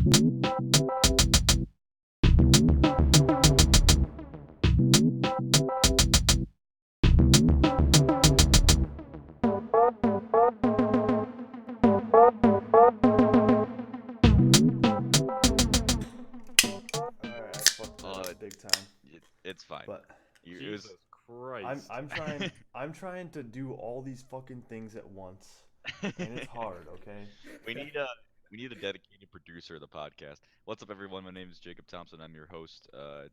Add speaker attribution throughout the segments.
Speaker 1: Alright, I fucked that
Speaker 2: Uh,
Speaker 1: up big time.
Speaker 2: it's fine.
Speaker 1: But
Speaker 2: It was.
Speaker 3: Jesus Christ.
Speaker 1: I'm trying to do all these fucking things at once. And it's hard, okay?
Speaker 2: we need a we need a dedicated producer of the podcast. What's up, everyone? My name is Jacob Thompson. I'm your host.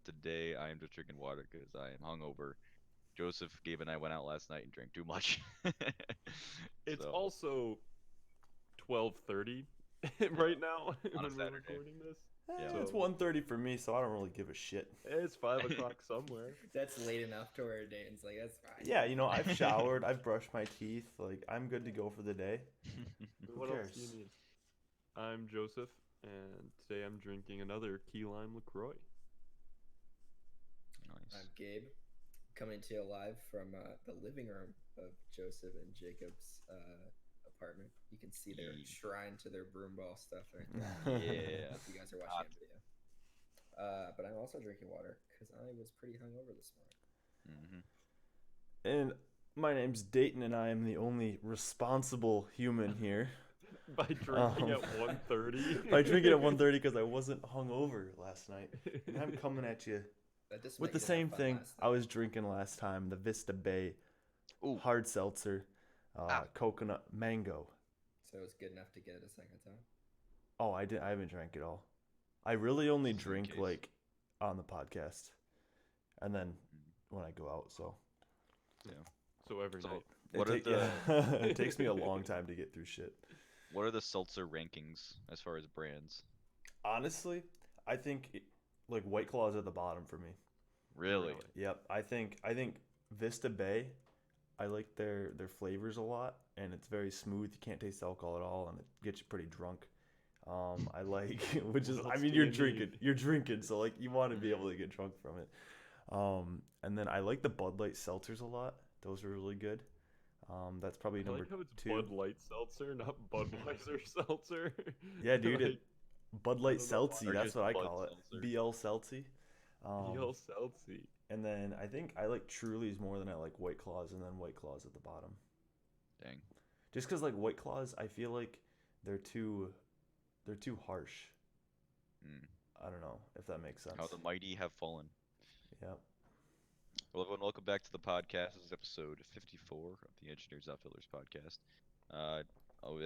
Speaker 2: Today I am just drinking water because I am hungover. Joseph, Gabe, and I went out last night and drank too much.
Speaker 3: It's
Speaker 2: So
Speaker 3: also 12:30 right now
Speaker 2: on a
Speaker 3: when we're
Speaker 2: Saturday,
Speaker 3: recording this.
Speaker 2: yeah.
Speaker 1: It's
Speaker 3: So
Speaker 1: 1:30 for me, so I don't really give a shit.
Speaker 3: it's 5 o'clock somewhere.
Speaker 4: That's late enough to where Dayton's like, that's fine.
Speaker 1: Yeah, I've showered, I've brushed my teeth, like I'm good to go for the day.
Speaker 3: What else do you
Speaker 1: cares?
Speaker 3: need? I'm Joseph, and today I'm drinking another key lime LaCroix.
Speaker 2: Nice.
Speaker 4: I'm Gabe, coming to you live from the living room of Joseph and Jacob's apartment. You can see their
Speaker 2: Yee.
Speaker 4: shrine to their broom ball stuff right there.
Speaker 2: Yeah.
Speaker 4: If you guys are watching the video. But I'm also drinking water because I was pretty hungover this morning.
Speaker 1: And my name's Dayton, and I am the only responsible human here.
Speaker 3: By drinking at 1:30.
Speaker 1: By drinking at 1:30 because I wasn't hungover last night. And I'm coming at you
Speaker 4: That just
Speaker 1: with
Speaker 4: meant
Speaker 1: the
Speaker 4: you
Speaker 1: same
Speaker 4: didn't have fun
Speaker 1: thing
Speaker 4: last
Speaker 1: I
Speaker 4: night.
Speaker 1: was drinking last time, the Vista Bay
Speaker 2: Ooh.
Speaker 1: hard seltzer,
Speaker 2: Ah.
Speaker 1: coconut mango.
Speaker 4: So it was good enough to get it a second time.
Speaker 1: Oh, I haven't drank it all. I really only
Speaker 2: Just in
Speaker 1: drink
Speaker 2: case.
Speaker 1: like on the podcast, and then when I go out. So
Speaker 3: So every
Speaker 2: So
Speaker 3: night.
Speaker 2: what are
Speaker 1: it,
Speaker 2: the
Speaker 1: it takes me a long time to get through shit.
Speaker 2: what are the seltzer rankings as far as brands?
Speaker 1: Honestly, I think like White Claws at the bottom for me.
Speaker 2: Really?
Speaker 1: Yep, I think Vista Bay. I like their flavors a lot, and it's very smooth. You can't taste alcohol at all, and it gets you pretty drunk. I like, which is,
Speaker 3: What
Speaker 1: I
Speaker 3: else
Speaker 1: mean,
Speaker 3: do
Speaker 1: you're
Speaker 3: you
Speaker 1: drinking,
Speaker 3: need?
Speaker 1: you're drinking, so like you want to be able to get drunk from it. And then I like the Bud Light seltzers a lot. Those are really good. That's probably
Speaker 3: I
Speaker 1: number
Speaker 3: like how it's
Speaker 1: 2.
Speaker 3: Bud Light seltzer, not Budweiser seltzer.
Speaker 1: Yeah, dude,
Speaker 3: Like,
Speaker 1: Bud Light
Speaker 3: don't know why.
Speaker 1: Seltzy.
Speaker 2: Or
Speaker 1: That's
Speaker 2: just
Speaker 1: what I
Speaker 2: Bud
Speaker 1: call it.
Speaker 2: Seltzer.
Speaker 1: BL Seltzy.
Speaker 3: Real seltzy.
Speaker 1: And then I think I like Truly's more than I like White Claws, and then White Claws at the bottom.
Speaker 2: Dang.
Speaker 1: Just because like White Claws, I feel like they're too harsh.
Speaker 2: Mm.
Speaker 1: I don't know if that makes sense.
Speaker 2: How the mighty have fallen.
Speaker 1: Yep.
Speaker 2: Well, everyone, welcome back to the podcast. This is episode 54 of the Engineers Outfielders podcast.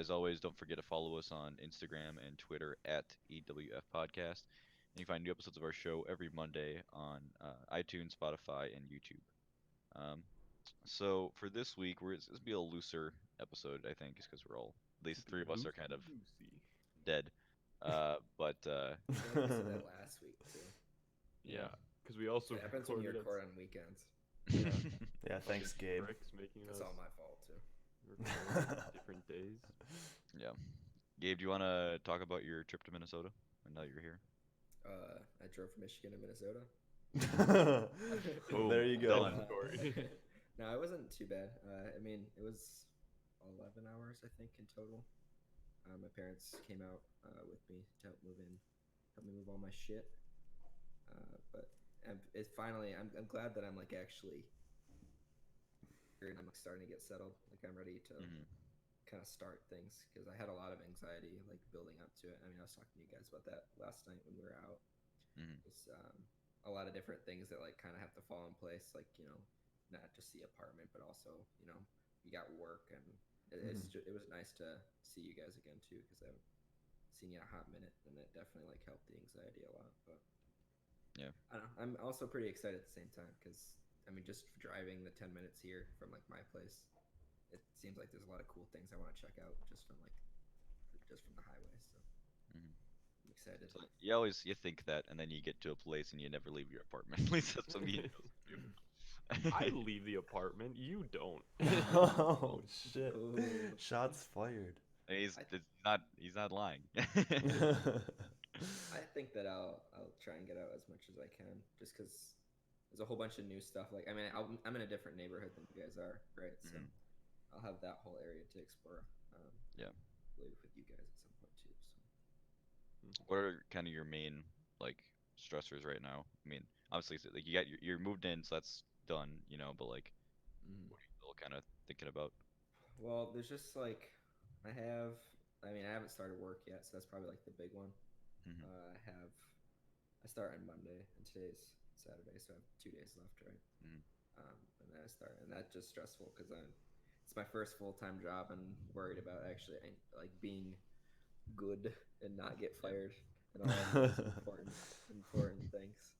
Speaker 2: As always, don't forget to follow us on Instagram and Twitter at EWF Podcast. And you can find new episodes of our show every Monday on iTunes, Spotify, and YouTube. So for this week, this will be a looser episode, I think, just because we're all, at least 3 of us are kind of
Speaker 3: Lucy.
Speaker 2: dead. But
Speaker 4: I feel like we said that last week too.
Speaker 3: Yeah, because we also
Speaker 4: It happens when you
Speaker 3: recorded
Speaker 4: record on weekends.
Speaker 1: Yeah. Thanks, Gabe.
Speaker 3: Tricks making
Speaker 4: It's
Speaker 3: us
Speaker 4: all my fault too.
Speaker 3: record on different days.
Speaker 2: yeah. Gabe, do you want to talk about your trip to Minnesota? Now that you're here.
Speaker 4: I drove from Michigan to Minnesota.
Speaker 2: Boom.
Speaker 1: There you go.
Speaker 2: Done.
Speaker 4: No, it wasn't too bad. I mean, it was 11 hours, I think, in total. My parents came out with me to help me move all my shit. But it's finally, I'm glad that I'm like actually here and I'm like starting to get settled. Like I'm ready to
Speaker 2: Mhm.
Speaker 4: kind of start things because I had a lot of anxiety like building up to it. I mean, I was talking to you guys about that last night when we were out.
Speaker 2: Mhm.
Speaker 4: It's a lot of different things that like kind of have to fall in place, like not just the apartment, but also you got work, and it was nice to see you guys again too because I haven't seen you in a hot minute, and it definitely like helped the anxiety a lot. But
Speaker 2: Yeah.
Speaker 4: I don't know. I'm also pretty excited at the same time because I mean, just driving the 10 minutes here from like my place, it seems like there's a lot of cool things I want to check out just from the highway. So
Speaker 2: Mhm.
Speaker 4: I'm excited.
Speaker 2: So you think that, and then you get to a place and you never leave your apartment. At least that's what me.
Speaker 3: I leave the apartment. You don't.
Speaker 1: Oh shit!
Speaker 4: Ooh.
Speaker 1: Shots fired.
Speaker 2: He's not lying.
Speaker 4: I think that I'll try and get out as much as I can, just because there's a whole bunch of new stuff. Like I mean, I'm in a different neighborhood than you guys are, right? So
Speaker 2: Mhm.
Speaker 4: I'll have that whole area to explore.
Speaker 2: Yeah.
Speaker 4: Live with you guys at some point too. So
Speaker 2: What are kind of your main like stressors right now? I mean, obviously, like you got you're moved in, so that's done, but like,
Speaker 4: Mm.
Speaker 2: what are you still kind of thinking about?
Speaker 4: Well, there's just like I have. I mean, I haven't started work yet, so that's probably like the big one.
Speaker 2: Hmm.
Speaker 4: I start on Monday, and today's Saturday, so I have 2 days left, right?
Speaker 2: Hmm.
Speaker 4: And then I start, and that's just stressful because it's my first full time job, and worried about actually like being good and not get
Speaker 2: Yeah.
Speaker 4: fired and all of those important things.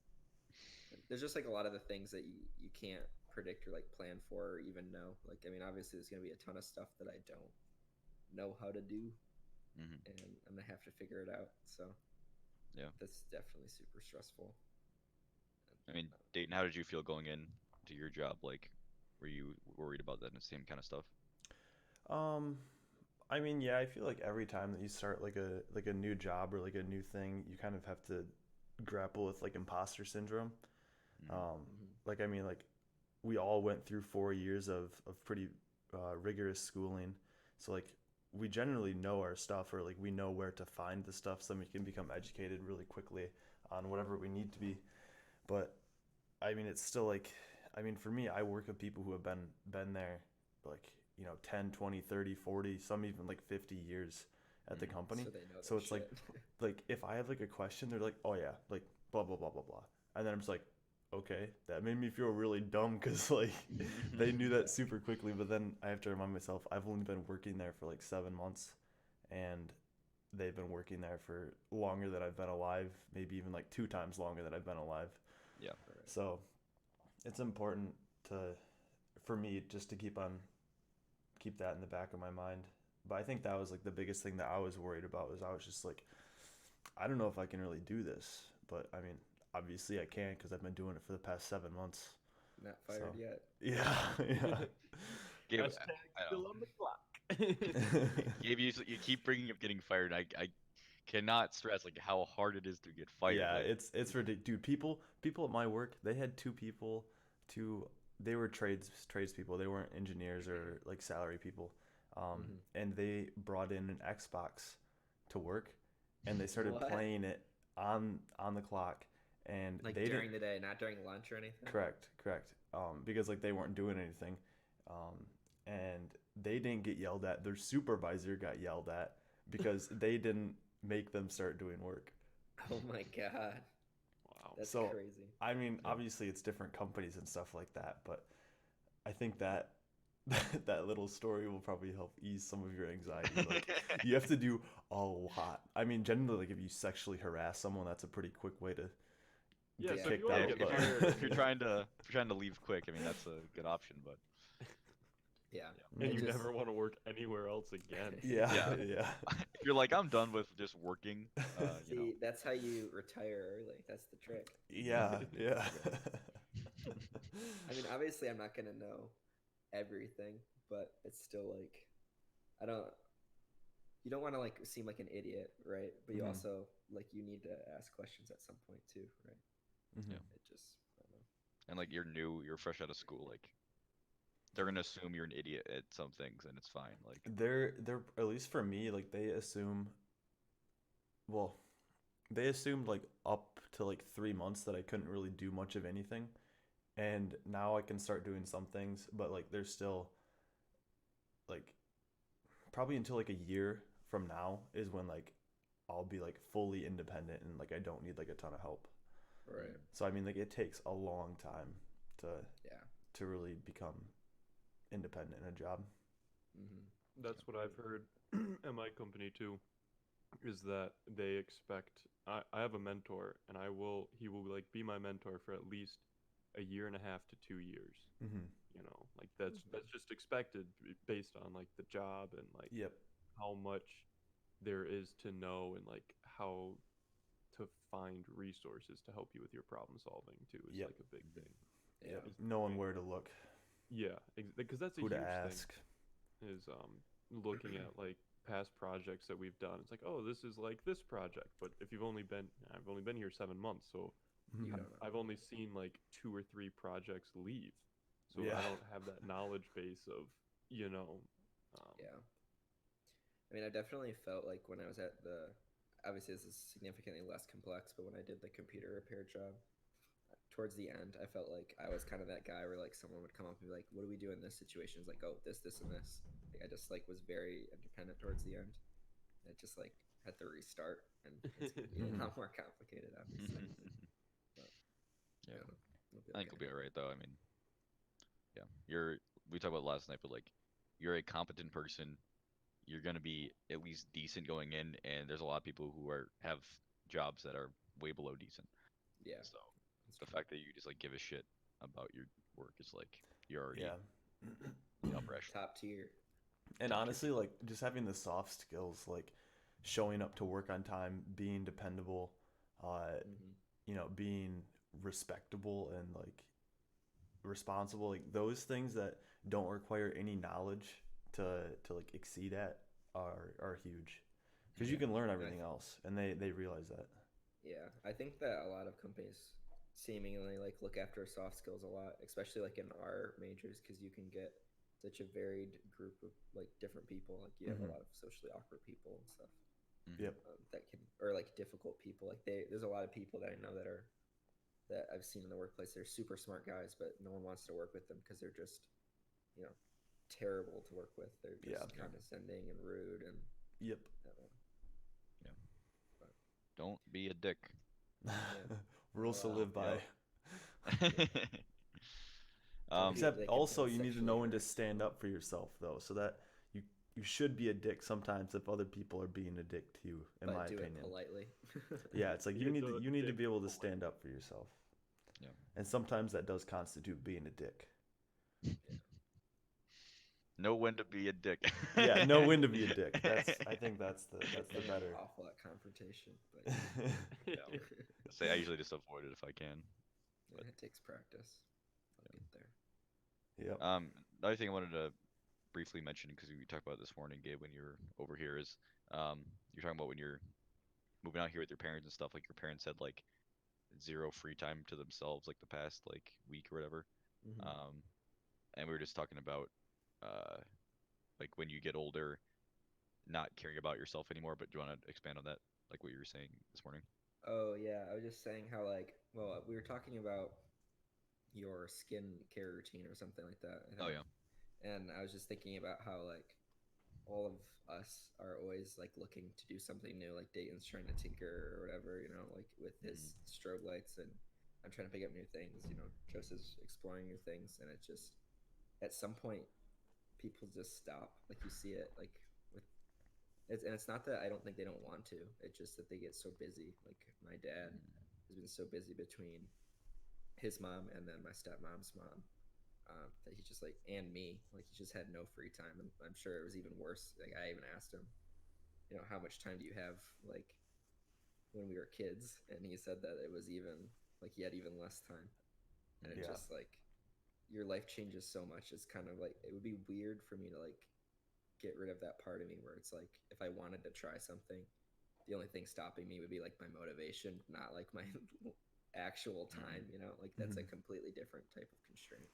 Speaker 4: There's just like a lot of the things that you can't predict or like plan for or even know. Like, I mean, obviously there's gonna be a ton of stuff that I don't know how to do,
Speaker 2: Hmm.
Speaker 4: and I'm gonna have to figure it out. So
Speaker 2: Yeah.
Speaker 4: that's definitely super stressful.
Speaker 2: I mean, Dayton, how did you feel going in to your job? Like, were you worried about that and the same kind of stuff?
Speaker 1: Um, I mean, yeah, I feel like every time that you start like a new job or like a new thing, you kind of have to grapple with like imposter syndrome.
Speaker 2: Hmm.
Speaker 1: Um,
Speaker 4: Mm-hmm.
Speaker 1: like I mean, like we all went through 4 years of pretty rigorous schooling, so like we generally know our stuff or like we know where to find the stuff, so we can become educated really quickly on whatever we need to be. But I mean, it's still like, I mean, for me, I work with people who have been there like, 10, 20, 30, 40, some even like 50 years at the
Speaker 2: Hmm.
Speaker 1: company.
Speaker 4: So they know
Speaker 1: So
Speaker 4: their
Speaker 1: it's like
Speaker 4: shit.
Speaker 1: if I have like a question, they're like, "Oh yeah, like blah blah blah blah blah." And then I'm just like, "Okay, that made me feel really dumb cuz like they knew that
Speaker 4: Yeah.
Speaker 1: super quickly, but then I have to remind myself I've only been working there for like 7 months and they've been working there for longer than I've been alive, maybe even like 2 times longer than I've been alive.
Speaker 2: Yeah.
Speaker 4: Right.
Speaker 1: So it's important to for me just to keep that in the back of my mind. But I think that was like the biggest thing that I was worried about was I was just like, I don't know if I can really do this. But I mean, obviously I can because I've been doing it for the past 7 months.
Speaker 4: Not
Speaker 1: So
Speaker 4: fired yet.
Speaker 1: yeah, yeah.
Speaker 2: Gabe,
Speaker 3: Hashtag
Speaker 2: I
Speaker 3: still
Speaker 2: know.
Speaker 3: on the clock.
Speaker 2: Gabe, you keep bringing up getting fired. I cannot stress like how hard it is to get fired.
Speaker 1: Yeah,
Speaker 2: Like,
Speaker 1: it's ridiculous, dude. People at my work, they had two people, two they were tradespeople. They weren't engineers or like salary people,
Speaker 4: Mm-hmm.
Speaker 1: and they brought in an Xbox to work, and they started
Speaker 4: What?
Speaker 1: playing it on the clock, and
Speaker 4: Like
Speaker 1: they didn't
Speaker 4: during the day, not during lunch or anything?
Speaker 1: correct, because like they weren't doing anything, um, and they didn't get yelled at. Their supervisor got yelled at because they didn't make them start doing work.
Speaker 4: Oh my god.
Speaker 3: Wow.
Speaker 4: That's
Speaker 1: So,
Speaker 4: crazy.
Speaker 1: I mean,
Speaker 2: yeah.
Speaker 1: obviously it's different companies and stuff like that, but I think that that little story will probably help ease some of your anxiety. Like, you have to do a lot. I mean, generally, like if you sexually harass someone, that's a pretty quick way to
Speaker 3: Yeah,
Speaker 1: get
Speaker 3: so if you
Speaker 1: kicked
Speaker 3: want
Speaker 2: Yeah,
Speaker 3: to
Speaker 1: out.
Speaker 3: get
Speaker 2: if
Speaker 1: But
Speaker 2: you're
Speaker 3: fired
Speaker 2: if you're trying to leave quick, I mean that's a good option. But
Speaker 4: Yeah.
Speaker 3: and
Speaker 4: It
Speaker 3: you
Speaker 1: Mhm.
Speaker 4: just
Speaker 3: never want to work anywhere else again.
Speaker 1: Yeah,
Speaker 2: yeah,
Speaker 1: yeah,
Speaker 2: if you're like I'm done with just working,
Speaker 4: see, that's how you retire early. That's the trick.
Speaker 1: yeah, yeah.
Speaker 4: I mean, obviously I'm not gonna know everything, but it's still like I don't you don't want to like seem like an idiot, right? But you
Speaker 1: Mhm,
Speaker 4: also like you need to ask questions at some point too, right?
Speaker 1: mhm.
Speaker 2: yeah,
Speaker 4: It just I don't know.
Speaker 2: and like you're new, you're fresh out of school, like they're gonna assume you're an idiot at some things, and it's fine. Like,
Speaker 1: They're at least for me, like they assume, well, they assumed like up to like 3 months that I couldn't really do much of anything, and now I can start doing some things, but like there's still like probably until like a year from now is when like I'll be like fully independent and like I don't need like a ton of help.
Speaker 4: Right.
Speaker 1: So I mean like it takes a long time to
Speaker 4: Yeah.
Speaker 1: really become independent in a job.
Speaker 4: Mm-hmm.
Speaker 3: That's what I've heard at my company too, is that they expect I have a mentor and he will like be my mentor for at least a year and a half to 2 years.
Speaker 1: Mm-hmm.
Speaker 3: Like that's just expected based on like the job and like
Speaker 1: Yep.
Speaker 3: how much there is to know and like how to find resources to help you with your problem solving too is
Speaker 1: Yep.
Speaker 3: like a big thing.
Speaker 4: Yeah.
Speaker 1: Yep.
Speaker 3: Is
Speaker 1: Knowing where to look,
Speaker 3: yeah, because that's a
Speaker 1: who to
Speaker 3: huge thing.
Speaker 1: ask.
Speaker 3: Is looking at like past projects that we've done. It's like, oh, this is like this project, but if I've only been here 7 months, so
Speaker 4: You
Speaker 1: Mhm.
Speaker 4: don't know.
Speaker 3: I've only seen like 2 or 3 projects leave, so
Speaker 1: Yeah.
Speaker 3: I don't have that knowledge base of um,
Speaker 4: Yeah. I mean, I definitely felt like when I was at obviously this is significantly less complex, but when I did the computer repair job, towards the end, I felt like I was kind of that guy where like someone would come up and be like, "What do we do in this situation?" It's like, "Oh, this, and this." Like I just like was very independent towards the end. I just like had to restart, and it's gonna be a lot more complicated, obviously. But
Speaker 2: Yeah,
Speaker 4: I don't know. It'll be
Speaker 2: I think
Speaker 4: okay.
Speaker 2: we'll be alright though. I mean, yeah, we talked about it last night, but like, you're a competent person. You're gonna be at least decent going in, and there's a lot of people who have jobs that are way below decent.
Speaker 4: Yeah,
Speaker 2: So
Speaker 4: that's
Speaker 2: the
Speaker 4: true.
Speaker 2: fact that you just like give a shit about your work is like you're already
Speaker 1: Yeah.
Speaker 2: in the upper echelon.
Speaker 4: Top tier.
Speaker 1: And
Speaker 2: Top tier
Speaker 1: honestly, like just having the soft skills, like showing up to work on time, being dependable, uh,
Speaker 4: Hmm.
Speaker 1: being respectable and like responsible, like those things that don't require any knowledge to like exceed at are huge. Because you
Speaker 4: Yeah,
Speaker 1: can learn
Speaker 4: and
Speaker 1: everything else, and they realize that.
Speaker 4: yeah, I think that a lot of companies seemingly like look after soft skills a lot, especially like in our majors, because you can get such a varied group of like different people. Like you have a
Speaker 1: Hmm.
Speaker 4: lot of socially awkward people and stuff
Speaker 2: hmm
Speaker 1: Yep.
Speaker 4: that can, or like difficult people. Like there's a lot of people that I know that I've seen in the workplace. They're super smart guys, but no one wants to work with them because they're just, you know, terrible to work with. They're
Speaker 1: Yeah.
Speaker 4: just condescending and rude, and
Speaker 1: Yep.
Speaker 4: I don't know.
Speaker 2: Yeah.
Speaker 4: But
Speaker 2: Don't be a dick.
Speaker 4: yeah,
Speaker 1: Rules to
Speaker 4: well,
Speaker 1: live by.
Speaker 2: Yep.
Speaker 4: don't be a
Speaker 1: Except
Speaker 4: dick and
Speaker 1: also
Speaker 4: don't
Speaker 1: you need to
Speaker 4: sexually
Speaker 1: know when to
Speaker 4: harass
Speaker 1: stand
Speaker 4: people.
Speaker 1: up for yourself though, so that you should be a dick sometimes if other people are being a dick to you, in my
Speaker 4: But do it
Speaker 1: opinion.
Speaker 4: politely.
Speaker 1: Yeah, it's like
Speaker 3: Be a
Speaker 1: you need to
Speaker 3: dick
Speaker 1: be able to
Speaker 3: politely.
Speaker 1: stand up for yourself.
Speaker 2: Yeah.
Speaker 1: And sometimes that does constitute being a dick.
Speaker 4: Yeah.
Speaker 2: Know when to be a dick.
Speaker 1: Yeah, know when to be a dick. I think that's the
Speaker 4: I am
Speaker 1: better.
Speaker 4: awful at confrontation, but
Speaker 2: Yeah. Say I usually just avoid it if I can.
Speaker 4: yeah,
Speaker 2: But
Speaker 4: it takes practice. I'll get there.
Speaker 1: Yep.
Speaker 2: Another thing I wanted to briefly mention because we talked about it this morning, Gabe, when you were over here is you're talking about when you're moving out here with your parents and stuff. Like your parents had like zero free time to themselves, like the past like week or whatever.
Speaker 4: Hmm.
Speaker 2: Um, and we were just talking about uh like when you get older, not caring about yourself anymore. But do you want to expand on that, like what you were saying this morning?
Speaker 4: Oh yeah, I was just saying how like well we were talking about your skin care routine or something like that, I
Speaker 2: Oh
Speaker 4: think,
Speaker 2: yeah.
Speaker 4: and I was just thinking about how like all of us are always like looking to do something new. Like Dayton's trying to tinker or whatever, you know, like with
Speaker 2: hmm
Speaker 4: his strobe lights, and I'm trying to pick up new things. You know, Joseph's exploring new things, and it just at some point people just stop. Like you see it like with and it's not that I don't think they don't want to. It's just that they get so busy. Like my dad has been so busy between his mom and then my stepmom's mom, that he just like and me like he just had no free time, and I'm sure it was even worse. Like I even asked him, you know, how much time do you have like when we were kids, and he said that it was even like he had even less time, and it
Speaker 1: Yeah.
Speaker 4: just like your life changes so much. It's kind of like it would be weird for me to like get rid of that part of me where it's like if I wanted to try something, the only thing stopping me would be like my motivation, not like my actual
Speaker 2: hmm
Speaker 4: time, you know? Like that's a
Speaker 1: Hmm.
Speaker 4: completely different type of constraint.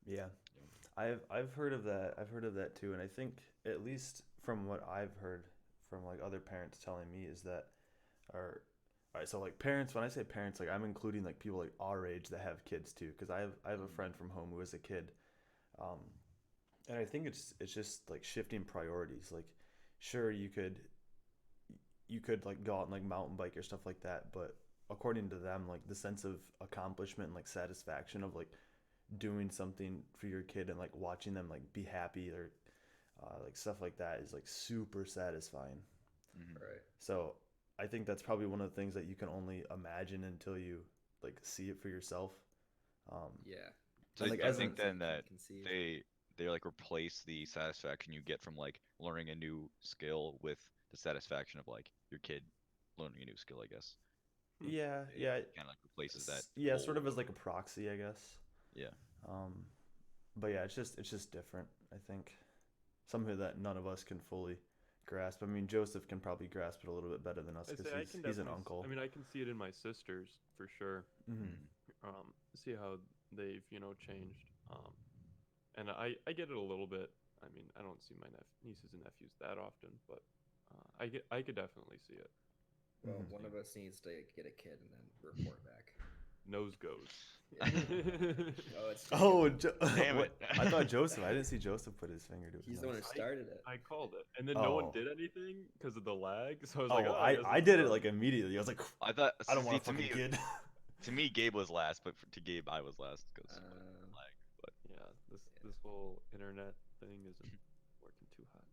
Speaker 1: Yeah.
Speaker 2: Yeah.
Speaker 1: I've heard of that. I've heard of that too, and I think at least from what I've heard from like other parents telling me is that are all right. So like parents, when I say parents, like I'm including like people like our age that have kids too, because I have a
Speaker 4: Mm-hmm.
Speaker 1: friend from home who was a kid, um, and I think it's just like shifting priorities. Like, sure you could like go out and like mountain bike or stuff like that, but according to them, like the sense of accomplishment and like satisfaction of like doing something for your kid and like watching them like be happy or like stuff like that is like super satisfying.
Speaker 2: hmm
Speaker 4: Right.
Speaker 1: So I think that's probably one of the things that you can only imagine until you like see it for yourself. Um,
Speaker 4: Yeah.
Speaker 2: So
Speaker 1: and
Speaker 2: do
Speaker 1: like
Speaker 2: you
Speaker 1: as an
Speaker 2: think
Speaker 4: Sometimes
Speaker 2: then
Speaker 4: you
Speaker 2: that
Speaker 4: can't conceive.
Speaker 2: they like replace the satisfaction you get from like learning a new skill with the satisfaction of like your kid learning a new skill, I guess.
Speaker 3: Hmm.
Speaker 1: yeah,
Speaker 2: It
Speaker 1: yeah,
Speaker 2: kind of like replaces that
Speaker 1: yeah, sort
Speaker 2: pull.
Speaker 1: of as like a proxy, I guess.
Speaker 2: Yeah.
Speaker 1: Um, but yeah, it's just different. I think something that none of us can fully grasp. I mean, Joseph can probably grasp it a little bit better than us
Speaker 3: I
Speaker 1: because
Speaker 3: say I can
Speaker 1: he's an
Speaker 3: definitely. I
Speaker 1: uncle.
Speaker 3: mean, I can see it in my sisters for sure.
Speaker 1: Hmm.
Speaker 2: hmm
Speaker 3: See how they've changed. And I get it a little bit. I mean, I don't see my nieces and nephews that often, but I could definitely see it.
Speaker 4: Well,
Speaker 1: Mhm.
Speaker 4: one of us needs to get a kid and then report back.
Speaker 3: Nose goes.
Speaker 4: Yeah. Oh, it's
Speaker 1: Oh,
Speaker 4: Jacob.
Speaker 2: Damn
Speaker 1: what?
Speaker 2: it.
Speaker 1: I thought Joseph. I didn't see Joseph put his finger to his
Speaker 4: He's the one who
Speaker 1: nose.
Speaker 4: started it.
Speaker 3: I called it, and then no one
Speaker 1: Oh.
Speaker 3: did anything because of the lag. So I was
Speaker 1: Oh,
Speaker 3: like, oh, I guess
Speaker 1: I
Speaker 3: it's
Speaker 1: did it
Speaker 3: done.
Speaker 1: like immediately. I was like,
Speaker 2: I thought.
Speaker 1: I don't
Speaker 2: See,
Speaker 1: want a
Speaker 2: to
Speaker 1: fucking
Speaker 2: me,
Speaker 1: kid.
Speaker 2: to me, Gabe was last, but to Gabe, I was last because
Speaker 4: Um,
Speaker 2: lag. But
Speaker 3: Yeah, this
Speaker 4: Yeah.
Speaker 3: this whole internet thing isn't working too hot.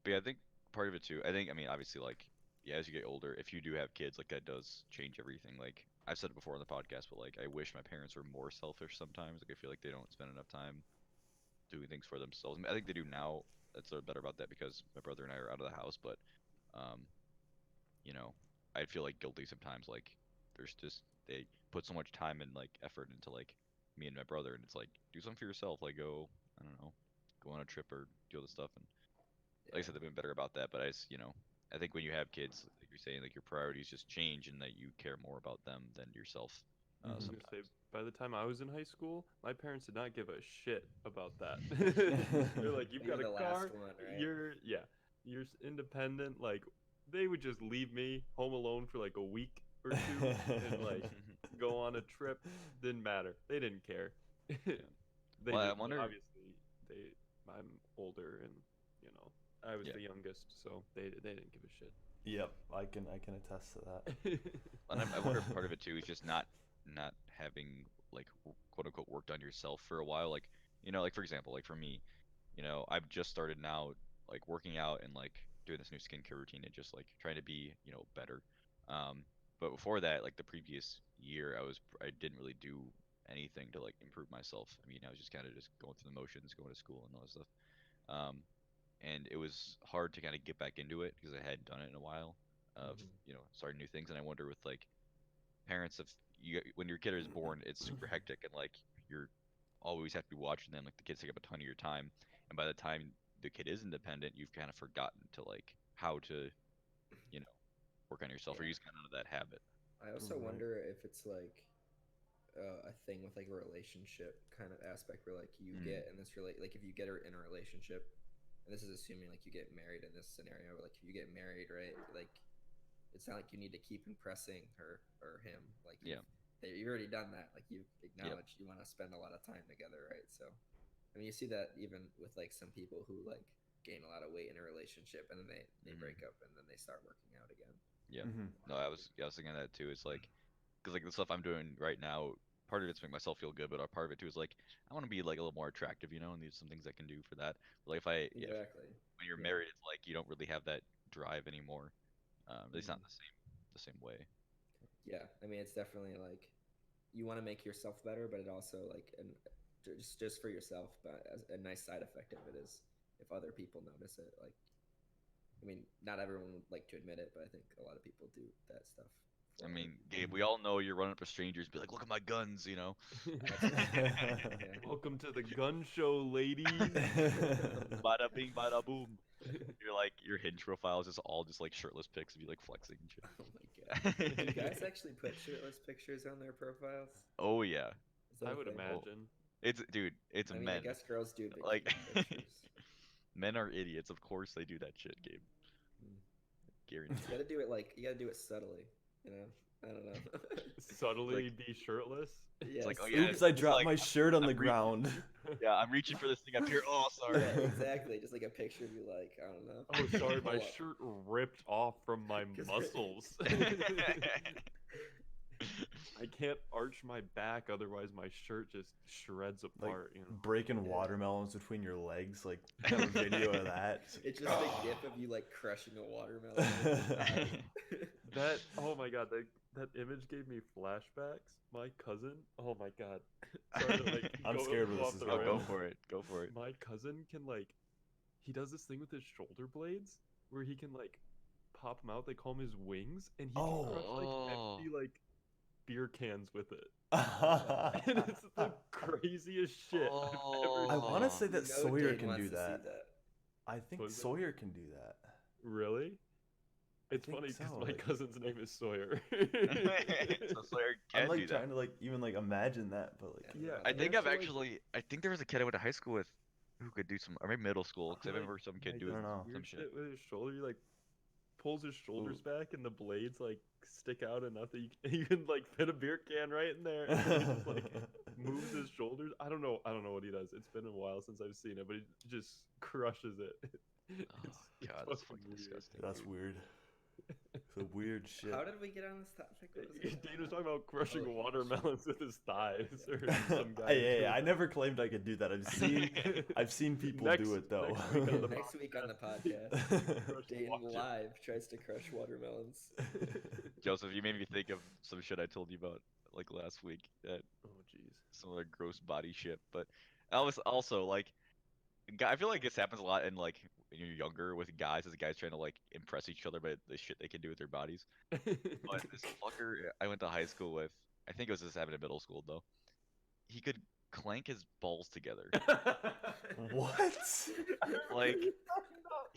Speaker 2: yeah, I think part of it too. I mean, obviously, like, yeah, as you get older, if you do have kids, like that does change everything. Like I've said it before on the podcast, but like I wish my parents were more selfish sometimes. Like I feel like they don't spend enough time doing things for themselves. I mean, I think they do now. That's better about that because my brother and I are out of the house. But um, you know, I feel like guilty sometimes. Like there's just they put so much time and like effort into like me and my brother, and it's like do something for yourself. Like go, I don't know, go on a trip or do other stuff. And like I said, they've been better about that. But I think when you have kids, like you're saying, like your priorities just change, and that you care more about them than yourself.
Speaker 3: I was
Speaker 1: Mhm.
Speaker 3: gonna say, by the time I was in high school, my parents did not give a shit about that. They're like, you've
Speaker 4: You're
Speaker 3: got a
Speaker 4: the
Speaker 3: car,
Speaker 4: last one, right?
Speaker 3: you're independent. Like, they would just leave me home alone for like a week or two, and like go on a trip. Didn't matter. They didn't care. They
Speaker 2: Well, I
Speaker 3: did.
Speaker 2: wonder.
Speaker 3: Obviously, they. I'm older, and you know, I was
Speaker 2: Yeah.
Speaker 3: the youngest, so they didn't give a shit.
Speaker 1: Yep, I can attest to that.
Speaker 2: And I wonder if part of it too is just not having like quote unquote worked on yourself for a while. Like like for example, like for me, I've just started now like working out and like doing this new skincare routine and just like trying to be better. Um, but before that, like the previous year, I didn't really do anything to like improve myself. I mean, I was just kind of just going through the motions, going to school and all that stuff. Um, and it was hard to kind of get back into it because I hadn't done it in a while of
Speaker 3: Mhm.
Speaker 2: starting new things. And I wonder with like parents of when your kid is born, it's super hectic and like you're always have to be watching them. Like the kids take up a ton of your time, and by the time the kid is independent, you've kind of forgotten to like how to you know work on yourself, or
Speaker 4: Yeah.
Speaker 2: you just kind of out of that habit.
Speaker 4: I also
Speaker 1: Right.
Speaker 4: wonder if it's like a thing with like a relationship kind of aspect where like you
Speaker 2: Mm.
Speaker 4: get in this like if you get her in a relationship, and this is assuming like you get married in this scenario, but like if you get married, right? Like it's not like you need to keep impressing her or him. Like
Speaker 2: Yeah.
Speaker 4: you've already done that. Like you've
Speaker 2: Yep.
Speaker 4: acknowledged you want to spend a lot of time together, right? So I mean, you see that even with like some people who like gain a lot of weight in a relationship and then they
Speaker 2: Mhm.
Speaker 4: break up and then they start working out again.
Speaker 2: Yeah.
Speaker 1: Mhm.
Speaker 2: No, I was thinking that too. It's like because like the stuff I'm doing right now, part of it's to make myself feel good, but a part of it too is like I want to be like a little more attractive, and there's some things I can do for that. But, like if
Speaker 4: Exactly.
Speaker 2: when you're
Speaker 4: Yeah.
Speaker 2: married, it's like you don't really have that drive anymore. At least not
Speaker 4: Mhm.
Speaker 2: in the same way.
Speaker 4: Yeah. I mean, it's definitely like you want to make yourself better, but it also like and just for yourself. But as a nice side effect of it is if other people notice it. Like, I mean, not everyone would like to admit it, but I think a lot of people do that stuff
Speaker 2: I
Speaker 4: for her.
Speaker 2: mean, Gabe, we all know you're running up to strangers, and be like, "Look at my guns."
Speaker 4: That's yeah.
Speaker 3: Welcome to the gun show, ladies.
Speaker 2: Bada bing, bada boom. You're like your Hinge profile is just all just like shirtless pics of you like flexing and
Speaker 4: Oh my god. Do
Speaker 2: shit.
Speaker 4: guys actually put shirtless pictures on their profiles?
Speaker 2: Oh yeah,
Speaker 4: Is that
Speaker 3: I
Speaker 4: a
Speaker 3: would
Speaker 4: thing?
Speaker 2: oh,
Speaker 3: imagine.
Speaker 2: it's
Speaker 4: I mean, I
Speaker 2: men.
Speaker 4: guess girls do
Speaker 2: Like
Speaker 4: bikini pictures.
Speaker 2: men are idiots. Of course they do that shit, Gabe.
Speaker 4: Hmm. You
Speaker 2: Guaranteed.
Speaker 4: gotta do it like you gotta do it subtly. You know, I don't know.
Speaker 3: Subtly
Speaker 2: Like
Speaker 3: be shirtless.
Speaker 2: it's like,
Speaker 4: Yes.
Speaker 2: oh yeah,
Speaker 1: Oops, I
Speaker 2: it's
Speaker 1: dropped
Speaker 2: like
Speaker 1: my shirt on
Speaker 2: I'm
Speaker 1: the ground.
Speaker 2: yeah, I'm reaching for this thing up here. Oh, sorry.
Speaker 4: Yeah, exactly. Just like a picture of you, like I don't know.
Speaker 3: Oh, sorry, my
Speaker 4: Pull up.
Speaker 3: shirt ripped off from my
Speaker 4: 'Cause-
Speaker 3: muscles. I can't arch my back, otherwise my shirt just shreds
Speaker 1: Like
Speaker 3: apart.
Speaker 1: breaking
Speaker 4: Yeah.
Speaker 1: watermelons between your legs. Like have a video of that.
Speaker 4: It's just a gif of you like crushing a watermelon. With your eye.
Speaker 3: That oh my god, that image gave me flashbacks. My cousin, oh my god. Sorry to like
Speaker 1: I'm
Speaker 3: go,
Speaker 1: scared where
Speaker 3: go
Speaker 1: this
Speaker 3: off
Speaker 1: is
Speaker 3: the
Speaker 2: Oh,
Speaker 1: going.
Speaker 2: go
Speaker 3: rails.
Speaker 2: for it. Go for it.
Speaker 3: My cousin can like he does this thing with his shoulder blades where he can like pop them out. They call them his wings, and he can crush like
Speaker 2: Oh.
Speaker 3: empty like beer cans with it.
Speaker 1: I
Speaker 3: And it's the craziest shit I've ever
Speaker 2: Oh.
Speaker 1: want to say
Speaker 4: You
Speaker 1: that
Speaker 4: know
Speaker 1: Sawyer
Speaker 4: Dane
Speaker 1: can
Speaker 4: wants
Speaker 1: do
Speaker 4: to see
Speaker 1: that.
Speaker 4: that.
Speaker 1: I think
Speaker 3: Was it?
Speaker 1: Sawyer can do that.
Speaker 3: Really? It's
Speaker 1: think
Speaker 3: funny because
Speaker 1: so,
Speaker 3: my
Speaker 1: like-
Speaker 3: cousin's name is Sawyer.
Speaker 2: So Sawyer
Speaker 1: I'm
Speaker 2: can
Speaker 1: like
Speaker 2: do that.
Speaker 1: trying to like even like imagine that, but like
Speaker 3: Yeah,
Speaker 2: I
Speaker 3: he
Speaker 2: think
Speaker 3: has
Speaker 2: I've
Speaker 3: to, like-
Speaker 2: actually. I think there was a kid I went to high school with who could do some, or maybe middle school, because I
Speaker 3: He, like,
Speaker 2: remember some kid
Speaker 3: he
Speaker 2: doing
Speaker 3: does
Speaker 1: don't know.
Speaker 3: weird
Speaker 2: some shit.
Speaker 3: with his shoulder. He like pulls his shoulders back, and the blades like stick out enough that you can like fit a beer can right in there, and he just like moves his shoulders. I don't know what he does. It's been a while since I've seen it, but he just crushes it. It's
Speaker 2: God, that's
Speaker 3: fucking
Speaker 2: fucking
Speaker 3: weird.
Speaker 2: disgusting.
Speaker 1: That's
Speaker 2: dude.
Speaker 1: weird. Some weird shit.
Speaker 4: How did we get on this topic? What was it?
Speaker 3: Dean was talking about crushing
Speaker 4: Oh,
Speaker 3: watermelons with his thighs, or some guy.
Speaker 1: Hey, I never claimed I could do that. I've seen people do it though.
Speaker 3: next week on the
Speaker 4: Next week on the podcast, Dane
Speaker 3: water.
Speaker 4: live tries to crush watermelons.
Speaker 2: Joseph, you made me think of some shit I told you about like last week. That
Speaker 3: Oh jeez.
Speaker 2: some of the gross body shit. But I was also like, I feel like this happens a lot in like when you're younger with guys, as guys trying to like impress each other by the shit they can do with their bodies. But this fucker I went to high school with, I think it was this happened in middle school though. He could clank his balls together.
Speaker 1: What?
Speaker 2: Like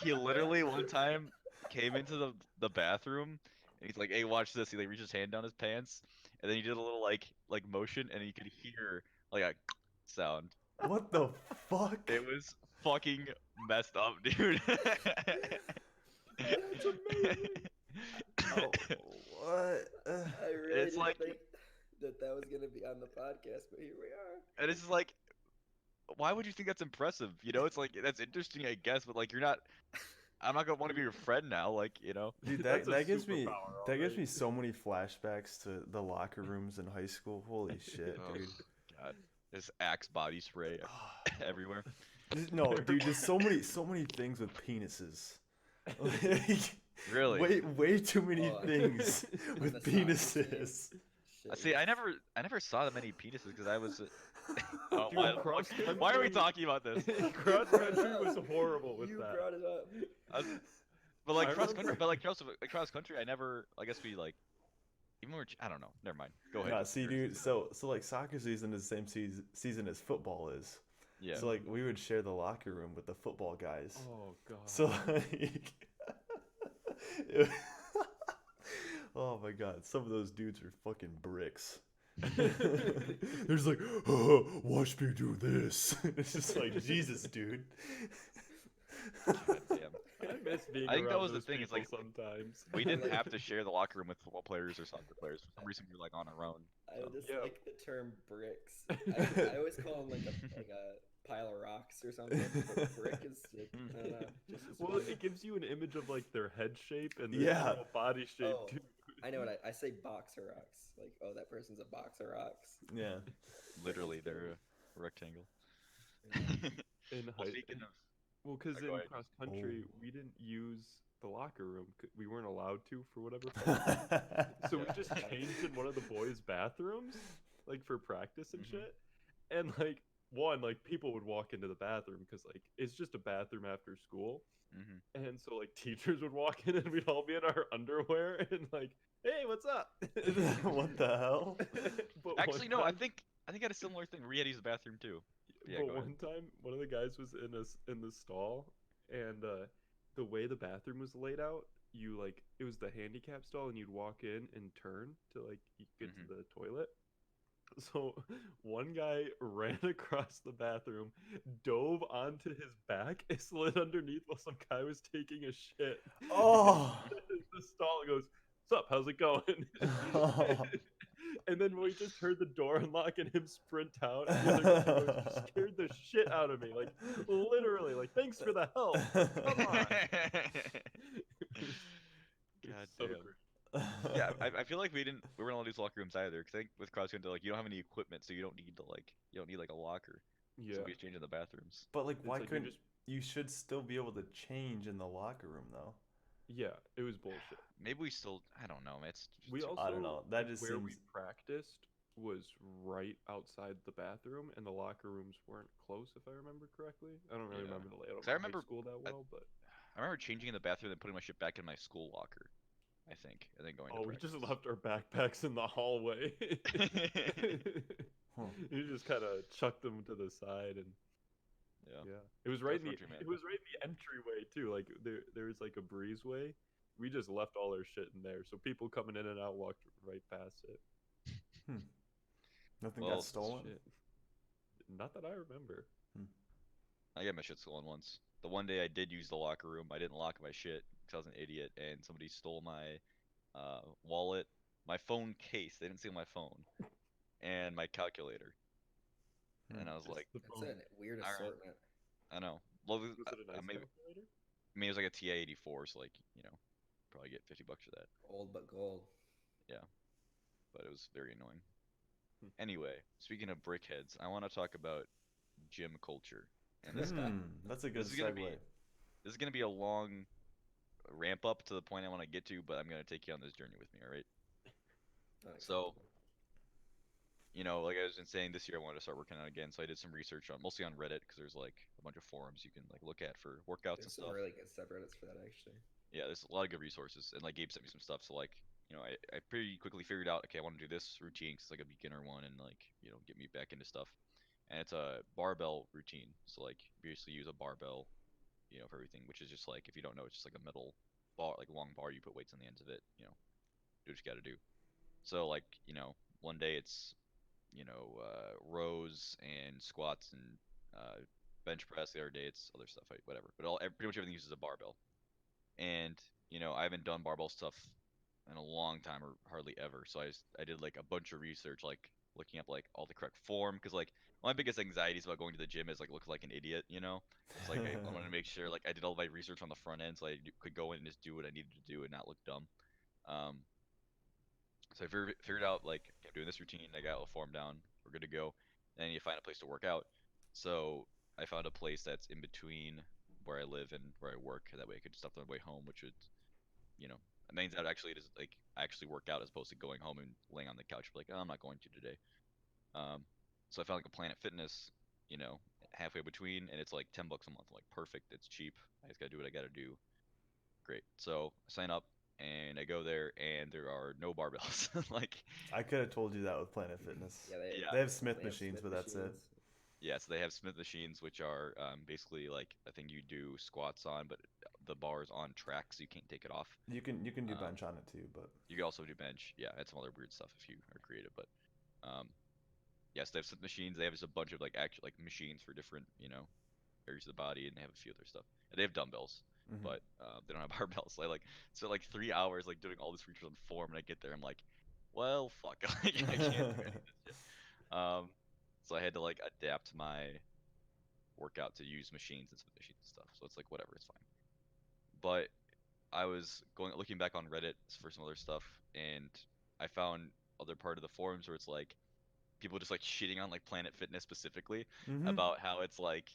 Speaker 2: he literally one time came into the bathroom and he's like, "Hey, watch this." He like reached his hand down his pants and then he did a little like motion and you could hear like a sound.
Speaker 1: What the fuck?
Speaker 2: It was fucking messed up, dude.
Speaker 3: That's amazing.
Speaker 1: Oh, what?
Speaker 4: I really
Speaker 2: It's
Speaker 4: didn't
Speaker 2: like-
Speaker 4: think that was gonna be on the podcast, but here we are.
Speaker 2: And it's just like, why would you think that's impressive? You know, it's like that's interesting, I guess, but like you're not. I'm not gonna want to be your friend now, like you know.
Speaker 1: Dude,
Speaker 3: That's a
Speaker 1: that gives me
Speaker 3: superpower,
Speaker 1: so many flashbacks to the locker rooms in high school. Holy shit,
Speaker 2: Oh,
Speaker 1: dude.
Speaker 2: God, this Axe body spray everywhere.
Speaker 1: No, dude, just so many things with penises. Like,
Speaker 2: Really?
Speaker 1: way too many
Speaker 4: Oh,
Speaker 1: things
Speaker 4: in
Speaker 1: with
Speaker 4: the soccer
Speaker 1: penises.
Speaker 4: Shit.
Speaker 2: See, I never saw that many penises because I was. Oh,
Speaker 3: Dude,
Speaker 2: why are we
Speaker 3: cross-country-
Speaker 2: talking about this?
Speaker 3: Cross country was horrible with
Speaker 4: you
Speaker 3: that.
Speaker 4: brought it up.
Speaker 2: But like
Speaker 3: I
Speaker 2: cross country,
Speaker 3: remember-
Speaker 2: but like cross country, I never. I guess we like. Even when I don't know. Never mind. Go ahead.
Speaker 1: Nah, see, dude. So like soccer season is the same season as football is.
Speaker 2: Yeah.
Speaker 1: So like we would share the locker room with the football guys.
Speaker 3: Oh god.
Speaker 1: So like, oh my god, some of those dudes are fucking bricks. There's like, oh, watch me do this. It's just like, Jesus, dude.
Speaker 2: God damn.
Speaker 3: I miss being
Speaker 2: I think that
Speaker 3: around
Speaker 2: was the
Speaker 3: those
Speaker 2: thing, it's
Speaker 3: people
Speaker 2: like-
Speaker 3: sometimes.
Speaker 2: We didn't have to share the locker room with football players or soccer players. For some reason, we were like on our own.
Speaker 4: I just
Speaker 3: Yeah.
Speaker 4: like the term bricks. I always call them like a pile of rocks or something. But brick is like, I don't know, just as
Speaker 3: Well,
Speaker 4: funny.
Speaker 3: it gives you an image of like their head shape and their
Speaker 1: Yeah.
Speaker 3: general body shape
Speaker 4: Oh.
Speaker 3: too.
Speaker 4: I know what I say. Boxer rocks. Like, oh, that person's a box of rocks.
Speaker 1: Yeah.
Speaker 2: Literally, they're a rectangle.
Speaker 3: In
Speaker 2: Well,
Speaker 3: high,
Speaker 2: speaking of,
Speaker 3: well, because
Speaker 2: go
Speaker 3: in
Speaker 2: ahead.
Speaker 3: cross country we didn't use the locker room. We weren't allowed to for whatever reason. So we just changed in one of the boys' bathrooms, like for practice and
Speaker 2: Mhm.
Speaker 3: shit. And like like people would walk into the bathroom because like it's just a bathroom after school.
Speaker 2: Mhm.
Speaker 3: And so like teachers would walk in and we'd all be in our underwear and like, hey, what's up?
Speaker 1: What the hell?
Speaker 3: But
Speaker 2: Actually,
Speaker 3: one
Speaker 2: no. I
Speaker 3: time-
Speaker 2: think I had a similar thing. We had to use the bathroom too. Yeah,
Speaker 3: but
Speaker 2: go ahead.
Speaker 3: one time, one of the guys was in the stall, and the way the bathroom was laid out, you like it was the handicap stall, and you'd walk in and turn to like you get
Speaker 2: Mhm.
Speaker 3: to the toilet. So one guy ran across the bathroom, dove onto his back, and slid underneath while some guy was taking a shit.
Speaker 1: Oh.
Speaker 3: The stall goes, "What's up? How's it going?"
Speaker 1: Oh.
Speaker 3: And then we just heard the door unlock and him sprint out. And the other guy goes, "You scared the shit out of me, like literally. Like, thanks for the help. Come on."
Speaker 2: God
Speaker 3: So
Speaker 2: damn.
Speaker 3: great.
Speaker 2: Yeah, I feel like we weren't allowed to use locker rooms either. Because I think with cross country, like you don't have any equipment, so you don't need like a locker.
Speaker 3: Yeah.
Speaker 2: So we just change in the bathrooms.
Speaker 1: But like,
Speaker 3: It's
Speaker 1: why
Speaker 3: like you
Speaker 1: couldn't
Speaker 3: just-
Speaker 1: you should still be able to change in the locker room though?
Speaker 3: Yeah, it was bullshit.
Speaker 2: Maybe we still. I don't know. It's. just
Speaker 3: We
Speaker 2: too-
Speaker 3: also
Speaker 1: I don't know. That just
Speaker 3: where we
Speaker 1: seems.
Speaker 3: practiced was right outside the bathroom, and the locker rooms weren't close, if I remember correctly. I don't really
Speaker 2: Yeah.
Speaker 3: remember the layout of
Speaker 2: 'Cause I
Speaker 3: my
Speaker 2: remember-
Speaker 3: high school that well, but
Speaker 2: I remember changing in the bathroom and putting my shit back in my school locker. I think, and then going.
Speaker 3: oh,
Speaker 2: to
Speaker 3: we just
Speaker 2: practice.
Speaker 3: left our backpacks in the hallway.
Speaker 1: Huh.
Speaker 3: You just kind of chucked them to the side, and
Speaker 2: Yeah.
Speaker 3: it was right in the
Speaker 2: Cross-country, man.
Speaker 3: it was right in the entryway too. Like there was like a breezeway. We just left all our shit in there, so people coming in and out walked right past it.
Speaker 1: Nothing
Speaker 2: Well,
Speaker 1: got stolen.
Speaker 3: Shit. Not that I remember.
Speaker 2: I got my shit stolen once. The one day I did use the locker room, I didn't lock my shit because I was an idiot, and somebody stole my wallet, my phone case. They didn't steal my phone, and my calculator.
Speaker 1: Hmm.
Speaker 2: And I was
Speaker 3: Just
Speaker 2: like,
Speaker 3: the
Speaker 4: That's
Speaker 3: phone.
Speaker 4: a weird
Speaker 2: all right,
Speaker 4: assortment.
Speaker 2: I know. Well,
Speaker 3: Was it a nice
Speaker 2: maybe
Speaker 3: calculator?
Speaker 2: I mean it was like a TA 84, so like probably get $50 for that.
Speaker 4: Old but gold.
Speaker 2: Yeah, but it was very annoying.
Speaker 3: Hmm.
Speaker 2: Anyway, speaking of brickheads, I want to talk about gym culture, and this
Speaker 1: That's a
Speaker 2: this
Speaker 1: good
Speaker 2: is gonna
Speaker 1: segue.
Speaker 2: be this is gonna be a long ramp up to the point I want to get to, but I'm gonna take you on this journey with me. All right. So
Speaker 4: Unacceptable.
Speaker 2: like I was been saying, this year I wanted to start working out again, so I did some research on mostly on Reddit because there's like a bunch of forums you can like look at for workouts and
Speaker 4: There's some
Speaker 2: stuff.
Speaker 4: really good subreddits for that actually.
Speaker 2: Yeah, there's a lot of good resources, and like Gabe sent me some stuff, so like I pretty quickly figured out, okay, I want to do this routine 'cause it's like a beginner one and like get me back into stuff, and it's a barbell routine. So like you basically use a barbell, for everything, which is just like, if you don't know, it's just like a metal bar, like a long bar. You put weights on the ends of it. Do what you got to do. So like one day it's rows and squats and bench press. The other day it's other stuff, whatever. But pretty much everything uses a barbell. And I haven't done barbell stuff in a long time or hardly ever. So I did like a bunch of research, like looking up like all the correct form, because like my biggest anxieties about going to the gym is like look like an idiot. It's like I wanted to make sure like I did all my research on the front end so I could go in and just do what I needed to do and not look dumb. Um, so I figured out like, okay, I'm doing this routine. I got all the form down. We're good to go. Then you find a place to work out. So I found a place that's in between where I live and where I work. That way I could stop on the way home, which would, it means that actually it is like I actually work out as opposed to going home and laying on the couch. Like, oh, I'm not going to today. Um, so I found like a Planet Fitness, halfway between, and it's like $10 a month. I'm like, perfect. It's cheap. I just gotta do what I gotta do. Great. So I sign up and I go there, and there are no barbells. Like,
Speaker 1: I could have told you that with Planet Fitness.
Speaker 4: Yeah,
Speaker 2: yeah,
Speaker 1: They have Smith
Speaker 4: they have
Speaker 1: machines,
Speaker 4: Smith
Speaker 1: but that's it.
Speaker 4: machines.
Speaker 2: yeah. So they have Smith machines, which are basically like a thing you do squats on, but the bar's on track, so you can't take it off.
Speaker 1: You can do
Speaker 2: Um,
Speaker 1: bench on it too, but
Speaker 2: you can also do bench. Yeah, and some other weird stuff if you are creative. But um, yes, they have some machines. They have just a bunch of like actual like machines for different areas of the body, and they have a few other stuff. And they have dumbbells,
Speaker 1: mhm.
Speaker 2: but they don't have barbells. So I like so like 3 hours like doing all this research on form, and I get there, I'm like, well, fuck, like I can't do any of this shit. Um, so I had to like adapt my workout to use machines and some machines and stuff. So it's like whatever, it's fine. But I was looking back on Reddit for some other stuff, and I found other part of the forums where it's like people just like shitting on like Planet Fitness specifically
Speaker 1: Mhm.
Speaker 2: about how it's like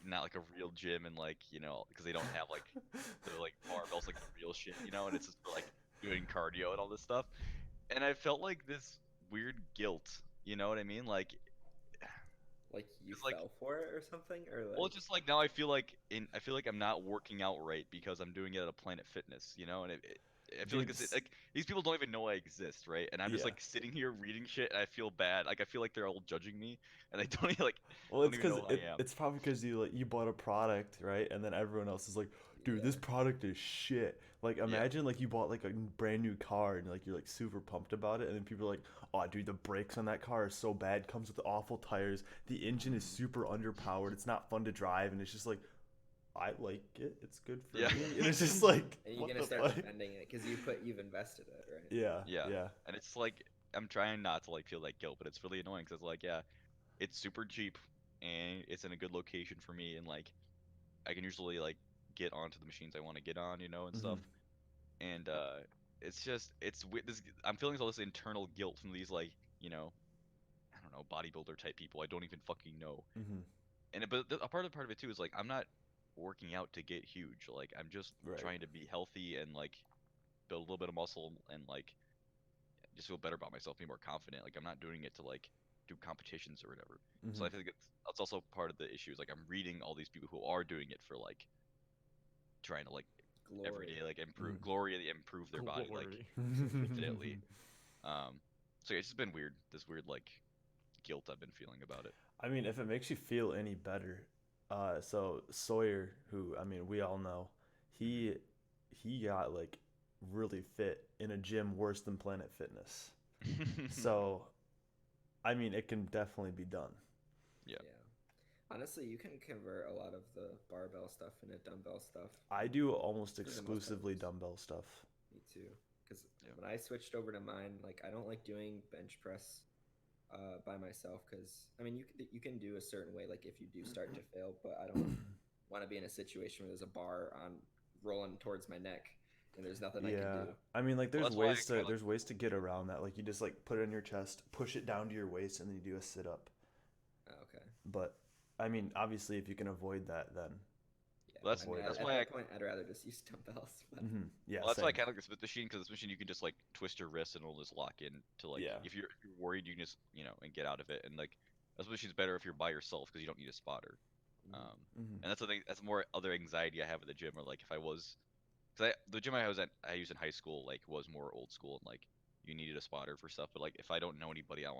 Speaker 2: not like a real gym, and like because they don't have like the like barbells like the real shit, and it's just for like doing cardio and all this stuff. And I felt like this weird guilt, you know what I mean? Like,
Speaker 4: Like you
Speaker 2: it's like,
Speaker 4: fell for it or something, or
Speaker 2: well,
Speaker 4: like
Speaker 2: it's just like now I feel like I'm not working out right because I'm doing it at a Planet Fitness, and I feel like
Speaker 1: Dude,
Speaker 2: it's like these people don't even know I exist, right? And I'm just
Speaker 1: yeah.
Speaker 2: like sitting here reading shit, and I feel bad. Like I feel like they're all judging me, and they don't even, like
Speaker 1: Well,
Speaker 2: don't
Speaker 1: it's
Speaker 2: even know
Speaker 1: because
Speaker 2: who I am.
Speaker 1: it's probably because you bought a product, right? And then everyone else is like, dude,
Speaker 4: yeah,
Speaker 1: this product is shit. Like,
Speaker 2: Yeah,
Speaker 1: imagine like you bought like a brand new car and like you're like super pumped about it, and then people are like, oh, dude, the brakes on that car are so bad. Comes with awful tires. The engine is super underpowered. It's not fun to drive, and it's just like, I like it. It's good for
Speaker 2: yeah,
Speaker 1: me, and it's just like,
Speaker 4: and you're
Speaker 1: what
Speaker 4: gonna
Speaker 1: the
Speaker 4: start
Speaker 1: fuck?
Speaker 4: defending it because you've invested it, right?
Speaker 1: Yeah,
Speaker 2: yeah.
Speaker 1: yeah.
Speaker 2: And it's like I'm trying not to like feel that guilt, but it's really annoying because it's like, yeah, it's super cheap and it's in a good location for me, and like I can usually like get onto the machines I want to get on, and
Speaker 1: Hmm.
Speaker 2: stuff. And it's just this I'm feeling all this internal guilt from these like I don't know, bodybuilder type people I don't even fucking know.
Speaker 1: Hmm.
Speaker 2: But a part of it too is like I'm not working out to get huge. Like I'm just
Speaker 1: Right.
Speaker 2: trying to be healthy and like build a little bit of muscle and like just feel better about myself, be more confident. Like I'm not doing it to like do competitions or whatever. So
Speaker 1: Hmm.
Speaker 2: I think that's also part of the issue is like I'm reading all these people who are doing it for like trying to like every
Speaker 4: Glory.
Speaker 2: day like improve their body like
Speaker 3: Glory.
Speaker 2: infinitely. Um, so yeah, it's just been weird. This weird like guilt I've been feeling about it.
Speaker 1: I mean, if it makes you feel any better, so Sawyer, who I mean we all know, he he got like really fit in a gym worse than Planet Fitness. So I mean, it can definitely be done.
Speaker 2: Yeah.
Speaker 4: Yeah. Honestly, you can convert a lot of the barbell stuff into dumbbell stuff
Speaker 1: I do almost
Speaker 4: for the most part.
Speaker 1: exclusively dumbbell stuff.
Speaker 4: Me too. because
Speaker 2: Yeah.
Speaker 4: when I switched over to mine, like I don't like doing bench press by myself because I mean you can do a certain way like if you do start to fail, but I don't want to be in a situation where there's a bar on rolling towards my neck and there's nothing I can
Speaker 1: Yeah,
Speaker 4: do.
Speaker 1: I mean, like
Speaker 2: Well,
Speaker 1: there's
Speaker 2: that's why I
Speaker 1: ways to
Speaker 2: kind of
Speaker 1: there's ways to get around that. Like you just like put it on your chest, push it down to your waist, and then you do a sit up.
Speaker 4: Oh, okay.
Speaker 1: But I mean, obviously, if you can avoid that, then
Speaker 4: Yeah.
Speaker 2: well, that's
Speaker 4: I mean,
Speaker 1: avoid
Speaker 2: that's
Speaker 1: it.
Speaker 4: at
Speaker 2: why I
Speaker 4: that point, I'd rather just use dumbbells. But
Speaker 1: Yeah,
Speaker 2: well, that's why I
Speaker 1: same.
Speaker 2: kind of like the Smith machine because this machine you can just like twist your wrist and it'll just lock in to like
Speaker 1: Yeah.
Speaker 2: if you're worried you can just and get out of it and like this machine's better if you're by yourself because you don't need a spotter.
Speaker 4: mm,
Speaker 1: hmm
Speaker 2: And that's the thing. That's more other anxiety I have at the gym. Or like if I was, because the gym I used in high school like was more old school and like you needed a spotter for stuff. But like if I don't know anybody, I'm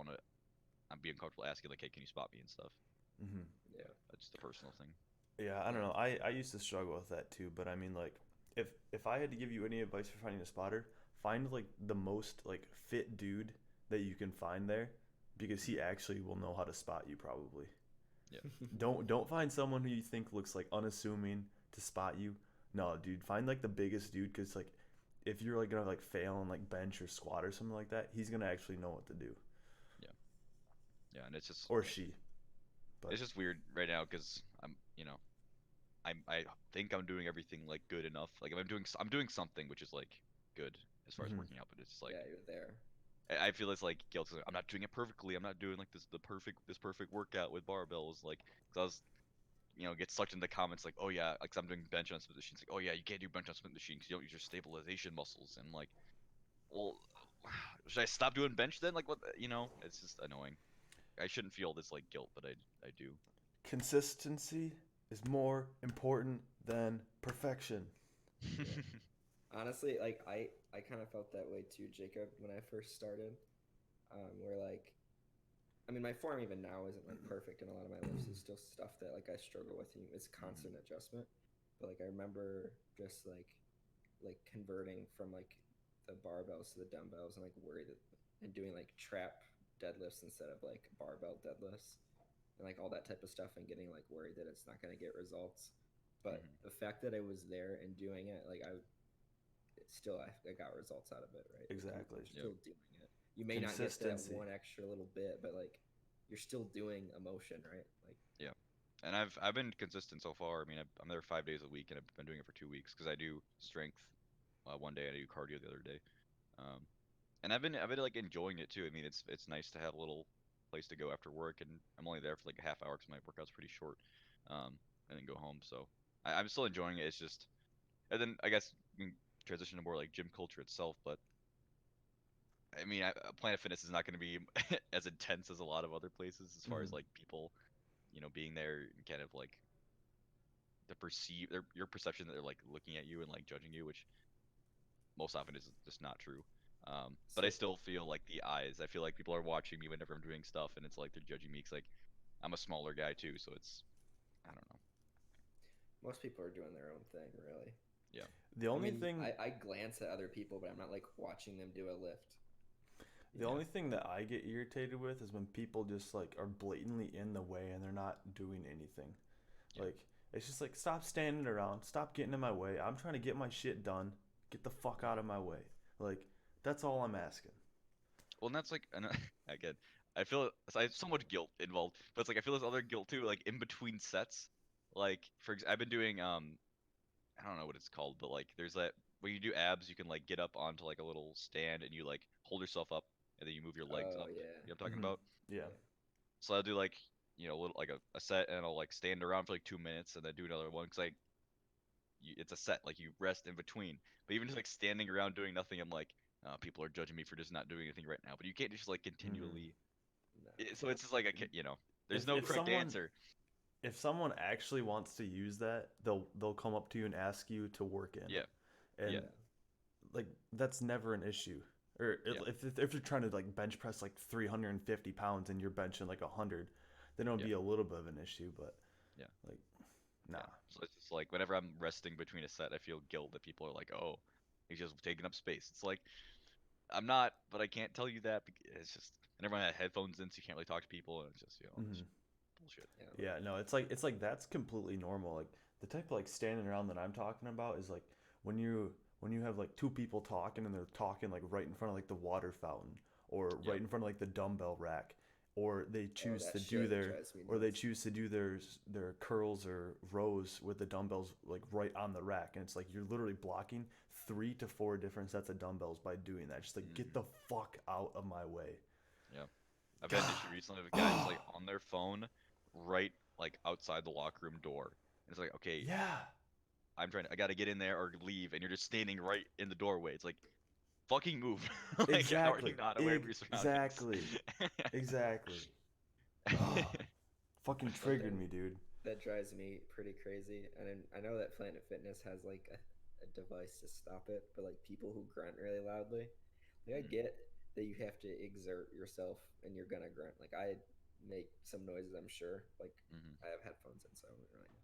Speaker 2: being comfortable asking like, hey, can you spot me and stuff.
Speaker 1: hmm
Speaker 4: yeah.
Speaker 2: That's just a personal thing.
Speaker 1: Yeah, I don't
Speaker 4: Yeah.
Speaker 1: know. I used to struggle with that too, but I mean, like, if I had to give you any advice for finding a spotter, find like the most like fit dude that you can find there, because he actually will know how to spot you probably.
Speaker 2: Yeah.
Speaker 1: Don't find someone who you think looks like unassuming to spot you. No, dude, find like the biggest dude, because like if you're like gonna like fail on like bench or squat or something like that, he's gonna actually know what to do,
Speaker 2: Yeah. Yeah. And
Speaker 1: or she. But
Speaker 2: it's just weird right now because I think I'm doing everything like good enough. Like if I'm doing something which is like good as far as
Speaker 1: mhm.
Speaker 2: working out, but it's like
Speaker 4: Yeah, you're there.
Speaker 2: I feel it's like guilt. I'm not doing it perfectly. I'm not doing like this perfect workout with barbells. Like, 'cause I was get sucked into the comments like, oh yeah, like 'cause I'm doing bench on Smith machines. Like, oh yeah, you can't do bench on Smith machines 'cause you don't use your stabilization muscles. And like, well, should I stop doing bench then? Like what? It's just annoying. I shouldn't feel this like guilt, but I do.
Speaker 1: Consistency is more important than perfection.
Speaker 4: Yeah. Honestly, like I kind of felt that way too, Jacob, when I first started. Where like, I mean, my form even now isn't like perfect, and a lot of my lifts is still stuff that like I struggle with. And it's constant adjustment. But like I remember just like converting from like the barbells to the dumbbells, and like worried that and doing like trap deadlifts instead of like barbell deadlifts, and like all that type of stuff, and getting like worried that it's not going to get results. But
Speaker 2: Mhm.
Speaker 4: the fact that I was there and doing it, like I got results out of it, right? Like
Speaker 1: Exactly.
Speaker 4: you're
Speaker 2: Yep.
Speaker 4: still doing it. You may not get that
Speaker 1: Consistency.
Speaker 4: one extra little bit, but like you're still doing a motion, right? Like
Speaker 2: Yeah. And I've been consistent so far. I mean, I'm there 5 days a week, and I've been doing it for 2 weeks because I do strength one day and I do cardio the other day. Um, and I've been like enjoying it too. I mean, it's nice to have a little place to go after work, and I'm only there for like a half hour because my workout's pretty short, and then go home. So I'm still enjoying it. It's just, and then I guess we can transition to more like gym culture itself. But I mean, Planet Fitness is not going to be as intense as a lot of other places as far as
Speaker 1: Mhm.
Speaker 2: like people, being there and kind of like your perception that they're like looking at you and like judging you, which most often is just not true. But I
Speaker 4: so
Speaker 2: still feel like the eyes. I feel like people are watching me whenever I'm doing stuff, and it's like they're judging me. 'Cause like I'm a smaller guy too, so it's I don't know.
Speaker 4: most people are doing their own thing, really.
Speaker 2: Yeah,
Speaker 1: The
Speaker 4: I
Speaker 1: only
Speaker 4: mean,
Speaker 1: thing
Speaker 4: I glance at other people, but I'm not like watching them do a lift.
Speaker 1: the
Speaker 4: You know?
Speaker 1: only thing that I get irritated with is when people just like are blatantly in the way and they're not doing anything.
Speaker 2: yeah.
Speaker 1: Like it's just like stop standing around, stop getting in my way. I'm trying to get my shit done. Get the fuck out of my way. Like that's all I'm asking.
Speaker 2: Well, and that's like and again, I feel I have so much guilt involved, but it's like I feel this other guilt too, like in between sets. Like I've been doing I don't know what it's called, but like there's that when you do abs, you can like get up onto like a little stand and you like hold yourself up and then you move your legs
Speaker 4: Oh
Speaker 2: up.
Speaker 4: yeah,
Speaker 2: You know what I'm talking
Speaker 1: hmm
Speaker 2: about?
Speaker 1: Yeah.
Speaker 4: yeah.
Speaker 2: So I'll do like a little like a set and I'll like stand around for like 2 minutes and then do another one because like it's a set like you rest in between. But even just like standing around doing nothing, I'm like people are judging me for just not doing anything right now. But you can't just like
Speaker 1: hmm
Speaker 2: continually.
Speaker 4: No.
Speaker 2: So it's just like there's no
Speaker 1: If
Speaker 2: correct
Speaker 1: someone
Speaker 2: answer.
Speaker 1: if someone actually wants to use that, they'll come up to you and ask you to work in,
Speaker 2: Yeah, yeah,
Speaker 1: and
Speaker 4: Yeah.
Speaker 1: like that's never an issue. Or
Speaker 2: yeah,
Speaker 1: if you're trying to like bench press like 350 pounds and you're benching like 100, then it'll
Speaker 2: yeah,
Speaker 1: be a little bit of an issue. But
Speaker 2: yeah.
Speaker 1: like, nah.
Speaker 2: Yeah. So it's just like whenever I'm resting between a set, I feel guilt that people are like, "Oh, he's just taking up space." It's like I'm not, but I can't tell you that. It's just and everyone had headphones in, so you can't really talk to people, and it's just it's
Speaker 1: hmm
Speaker 2: bullshit.
Speaker 4: Yeah.
Speaker 1: Yeah, no, it's like that's completely normal. Like the type of like standing around that I'm talking about is like when when you have like two people talking and they're talking like right in front of like the water fountain or right
Speaker 2: Yep.
Speaker 1: in front of like the dumbbell rack, or they choose
Speaker 4: that
Speaker 1: to do
Speaker 4: shit
Speaker 1: their
Speaker 4: drives me
Speaker 1: or they
Speaker 4: nuts.
Speaker 1: choose to do their curls or rows with the dumbbells like right on the rack, and it's like you're literally blocking 3 to 4 different sets of dumbbells by doing that. Just like get the fuck out of my way.
Speaker 2: Yeah. I've had an issue recently with guys like on their phone, right like outside the locker room door. And it's like, okay,
Speaker 1: Yeah,
Speaker 2: I gotta get in there or leave, and you're just standing right in the doorway. It's like, fucking move. Like, how are you
Speaker 1: exactly,
Speaker 2: not aware of your surroundings?
Speaker 1: exactly. Oh, fucking
Speaker 4: One
Speaker 1: triggered
Speaker 4: thing
Speaker 1: me, dude.
Speaker 4: that drives me pretty crazy, and I know that Planet Fitness has like a device to stop it, but like people who grunt really loudly, like I get that you have to exert yourself and you're gonna grunt. Like I make some noises, I'm sure. Like
Speaker 2: Mhm.
Speaker 4: I have headphones in, so I don't really know.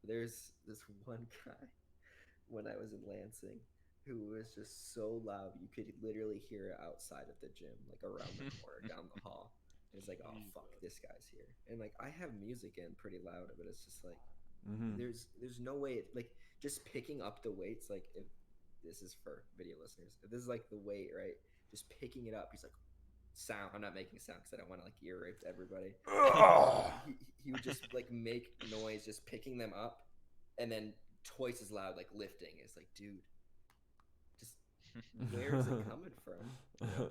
Speaker 4: There's this one guy when I was in Lansing who was just so loud you could literally hear it outside of the gym, like around the corner, down the hall. And it's like, oh fuck,
Speaker 3: Jesus.
Speaker 4: this guy's here. And like I have music in pretty loud, but it's just like
Speaker 1: Mm-hmm.
Speaker 4: there's no way like just picking up the weights, like if this is for video listeners, if this is like the weight, right? Just picking it up, he's like sound. I'm not making sound because I don't want to like ear rape everybody. He would just like make noise just picking them up, and then twice as loud like lifting. It's like, dude, just where is it coming from?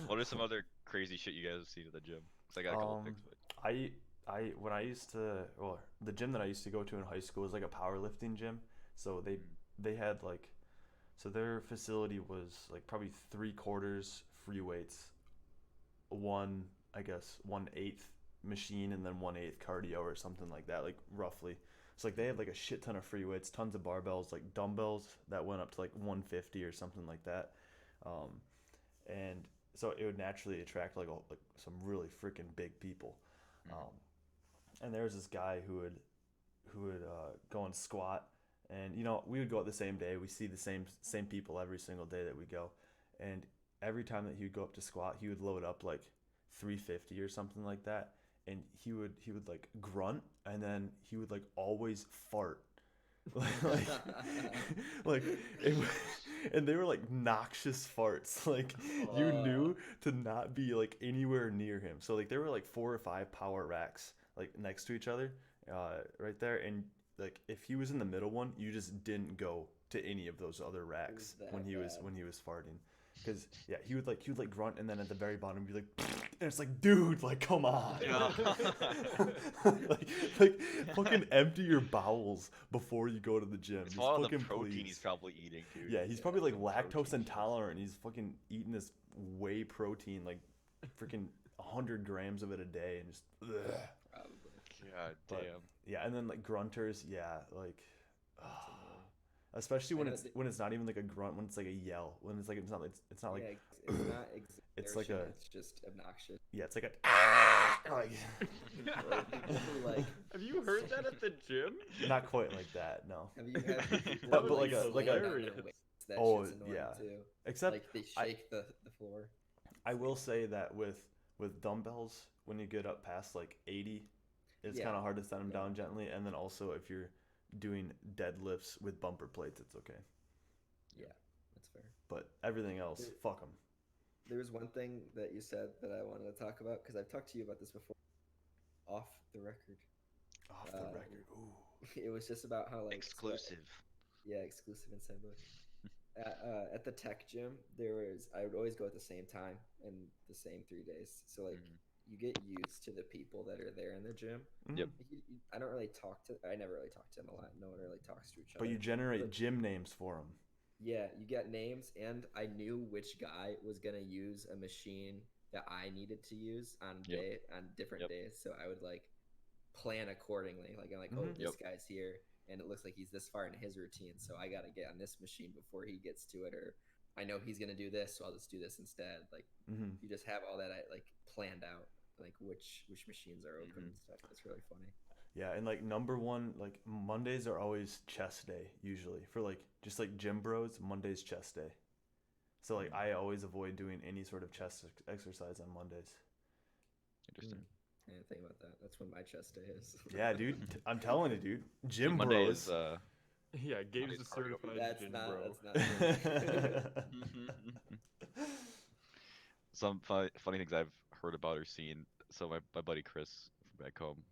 Speaker 2: What are some other crazy shit you guys have seen at the gym? Because I got a couple
Speaker 1: Um,
Speaker 2: picks, but
Speaker 1: when I used to, well, the gym that I used to go to in high school was like a powerlifting gym. So they had like, so their facility was like probably 3/4 free weights, one I guess 1/8 machine, and then 1/8 cardio or something like that, like roughly. So like they had like a shit ton of free weights, tons of barbells, like dumbbells that went up to like 150 or something like that. Um, and so it would naturally attract like some really freaking big people.
Speaker 2: Mhm.
Speaker 1: Um, and there was this guy who would go and squat, and we would go out the same day. We see the same people every single day that we go, and every time that he would go up to squat, he would load up like 350 or something like that, and he would like grunt, and then he would like always fart. like like it, and they were like noxious farts. Like you knew to not be like anywhere near him. So like there were like 4 or 5 power racks like next to each other, right there, and like if he was in the middle one, you just didn't go to any of those other
Speaker 4: It was
Speaker 1: racks
Speaker 4: that
Speaker 1: when
Speaker 4: bad.
Speaker 1: he was farting. Because yeah, he would like grunt, and then at the very bottom be like, and it's like, dude, like come on,
Speaker 2: Yeah.
Speaker 1: like like fucking empty your bowels before you go to the gym.
Speaker 2: It's
Speaker 1: Just
Speaker 2: all of the
Speaker 1: fucking
Speaker 2: protein he's
Speaker 1: please.
Speaker 2: probably eating, dude.
Speaker 1: Yeah, he's
Speaker 4: Yeah.
Speaker 1: probably like
Speaker 2: The
Speaker 1: lactose
Speaker 2: protein
Speaker 1: intolerant. He's fucking eating this whey protein, like freaking 100 grams of it a day, and just. Ugh.
Speaker 4: Probably.
Speaker 2: God
Speaker 1: But
Speaker 2: damn.
Speaker 1: yeah, and then like grunters, yeah, like.
Speaker 4: That's annoying.
Speaker 1: Especially
Speaker 4: I
Speaker 1: when
Speaker 4: know
Speaker 1: it's not even like a grunt, when it's like a yell, when it's like it's not like
Speaker 4: yeah, it's not
Speaker 1: it's like
Speaker 4: exertion,
Speaker 1: a
Speaker 4: it's just obnoxious.
Speaker 1: yeah, it's like a like
Speaker 4: Like people who like
Speaker 3: Have you heard that at the gym?
Speaker 1: not quite like that, no.
Speaker 4: have you had people
Speaker 1: But
Speaker 4: who
Speaker 1: like a
Speaker 4: slam
Speaker 1: like a
Speaker 4: down their
Speaker 3: hilarious.
Speaker 4: weights? That
Speaker 1: oh
Speaker 4: shit's annoying
Speaker 1: yeah.
Speaker 4: too.
Speaker 1: Except
Speaker 4: Like they
Speaker 1: I
Speaker 4: shake the floor.
Speaker 1: I will say that with dumbbells, when you get up past like 80, it's
Speaker 4: Yeah.
Speaker 1: kind of hard to set them
Speaker 4: Yeah.
Speaker 1: down gently, and then also if you're doing deadlifts with bumper plates, it's okay.
Speaker 4: Yeah, that's fair.
Speaker 1: But everything else,
Speaker 4: There-
Speaker 1: fuck them.
Speaker 4: There's one thing that you said that I wanted to talk about because I've talked to you about this before, off the record.
Speaker 1: Off the record. Ooh.
Speaker 4: It was just about how like
Speaker 2: Exclusive.
Speaker 4: yeah, exclusive inside look. At the tech gym, I would always go at the same time and the same 3 days. So like
Speaker 2: Mhm.
Speaker 4: you get used to the people that are there in the gym.
Speaker 2: Yep.
Speaker 4: I don't really I never really talk to them a lot. No one really talks to each other.
Speaker 1: But you generate
Speaker 4: But-
Speaker 1: gym names for them.
Speaker 4: Yeah, you get names, and I knew which guy was gonna use a machine that I needed to use on different
Speaker 2: Yep.
Speaker 4: days. So I would like plan accordingly. Like I'm like, oh,
Speaker 1: Mhm.
Speaker 4: this guy's here, and it looks like he's this far in his routine, so I gotta get on this machine before he gets to it, or I know he's gonna do this, so I'll just do this instead. Like
Speaker 1: Mm-hmm.
Speaker 4: you just have all that like planned out, like which machines are open
Speaker 2: Mhm.
Speaker 4: and stuff. It's really funny.
Speaker 1: Yeah, and like number one, like Mondays are always chest day usually for like just like gym bros. Monday's chest day, so like I always avoid doing any sort of chest exercise on Mondays.
Speaker 2: Interesting.
Speaker 4: I didn't think about that. That's when my chest day is.
Speaker 1: Yeah, dude, I'm telling you, dude, gym
Speaker 2: Monday
Speaker 1: bros.
Speaker 2: is
Speaker 3: Yeah, Gabe's
Speaker 2: his
Speaker 3: a
Speaker 2: cardio.
Speaker 3: certified
Speaker 4: That's
Speaker 3: gym
Speaker 4: not.
Speaker 3: bro.
Speaker 4: That's not.
Speaker 2: Some funny things I've heard about or seen. So my buddy Chris from back home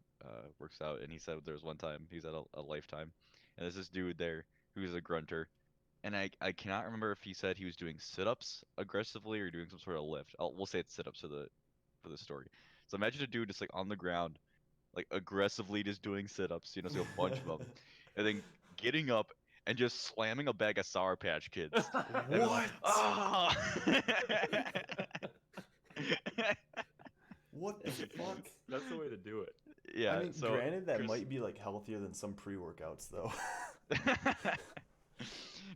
Speaker 2: works out, and he said there was one time he was at a Lifetime, and there's this dude there who's a grunter, and I cannot remember if he said he was doing sit-ups aggressively or doing some sort of lift. We'll say it's sit-ups for the story. So imagine a dude just like on the ground, like aggressively just doing sit-ups, you know, so a bunch of them, and then getting up and just slamming a bag of Sour Patch Kids, and be like,
Speaker 1: What?
Speaker 2: ah.
Speaker 1: What the fuck?
Speaker 3: That's the way to do it.
Speaker 2: Yeah,
Speaker 1: I mean,
Speaker 2: so
Speaker 1: granted, that
Speaker 2: Chris,
Speaker 1: might be like healthier than some pre-workouts, though.
Speaker 2: but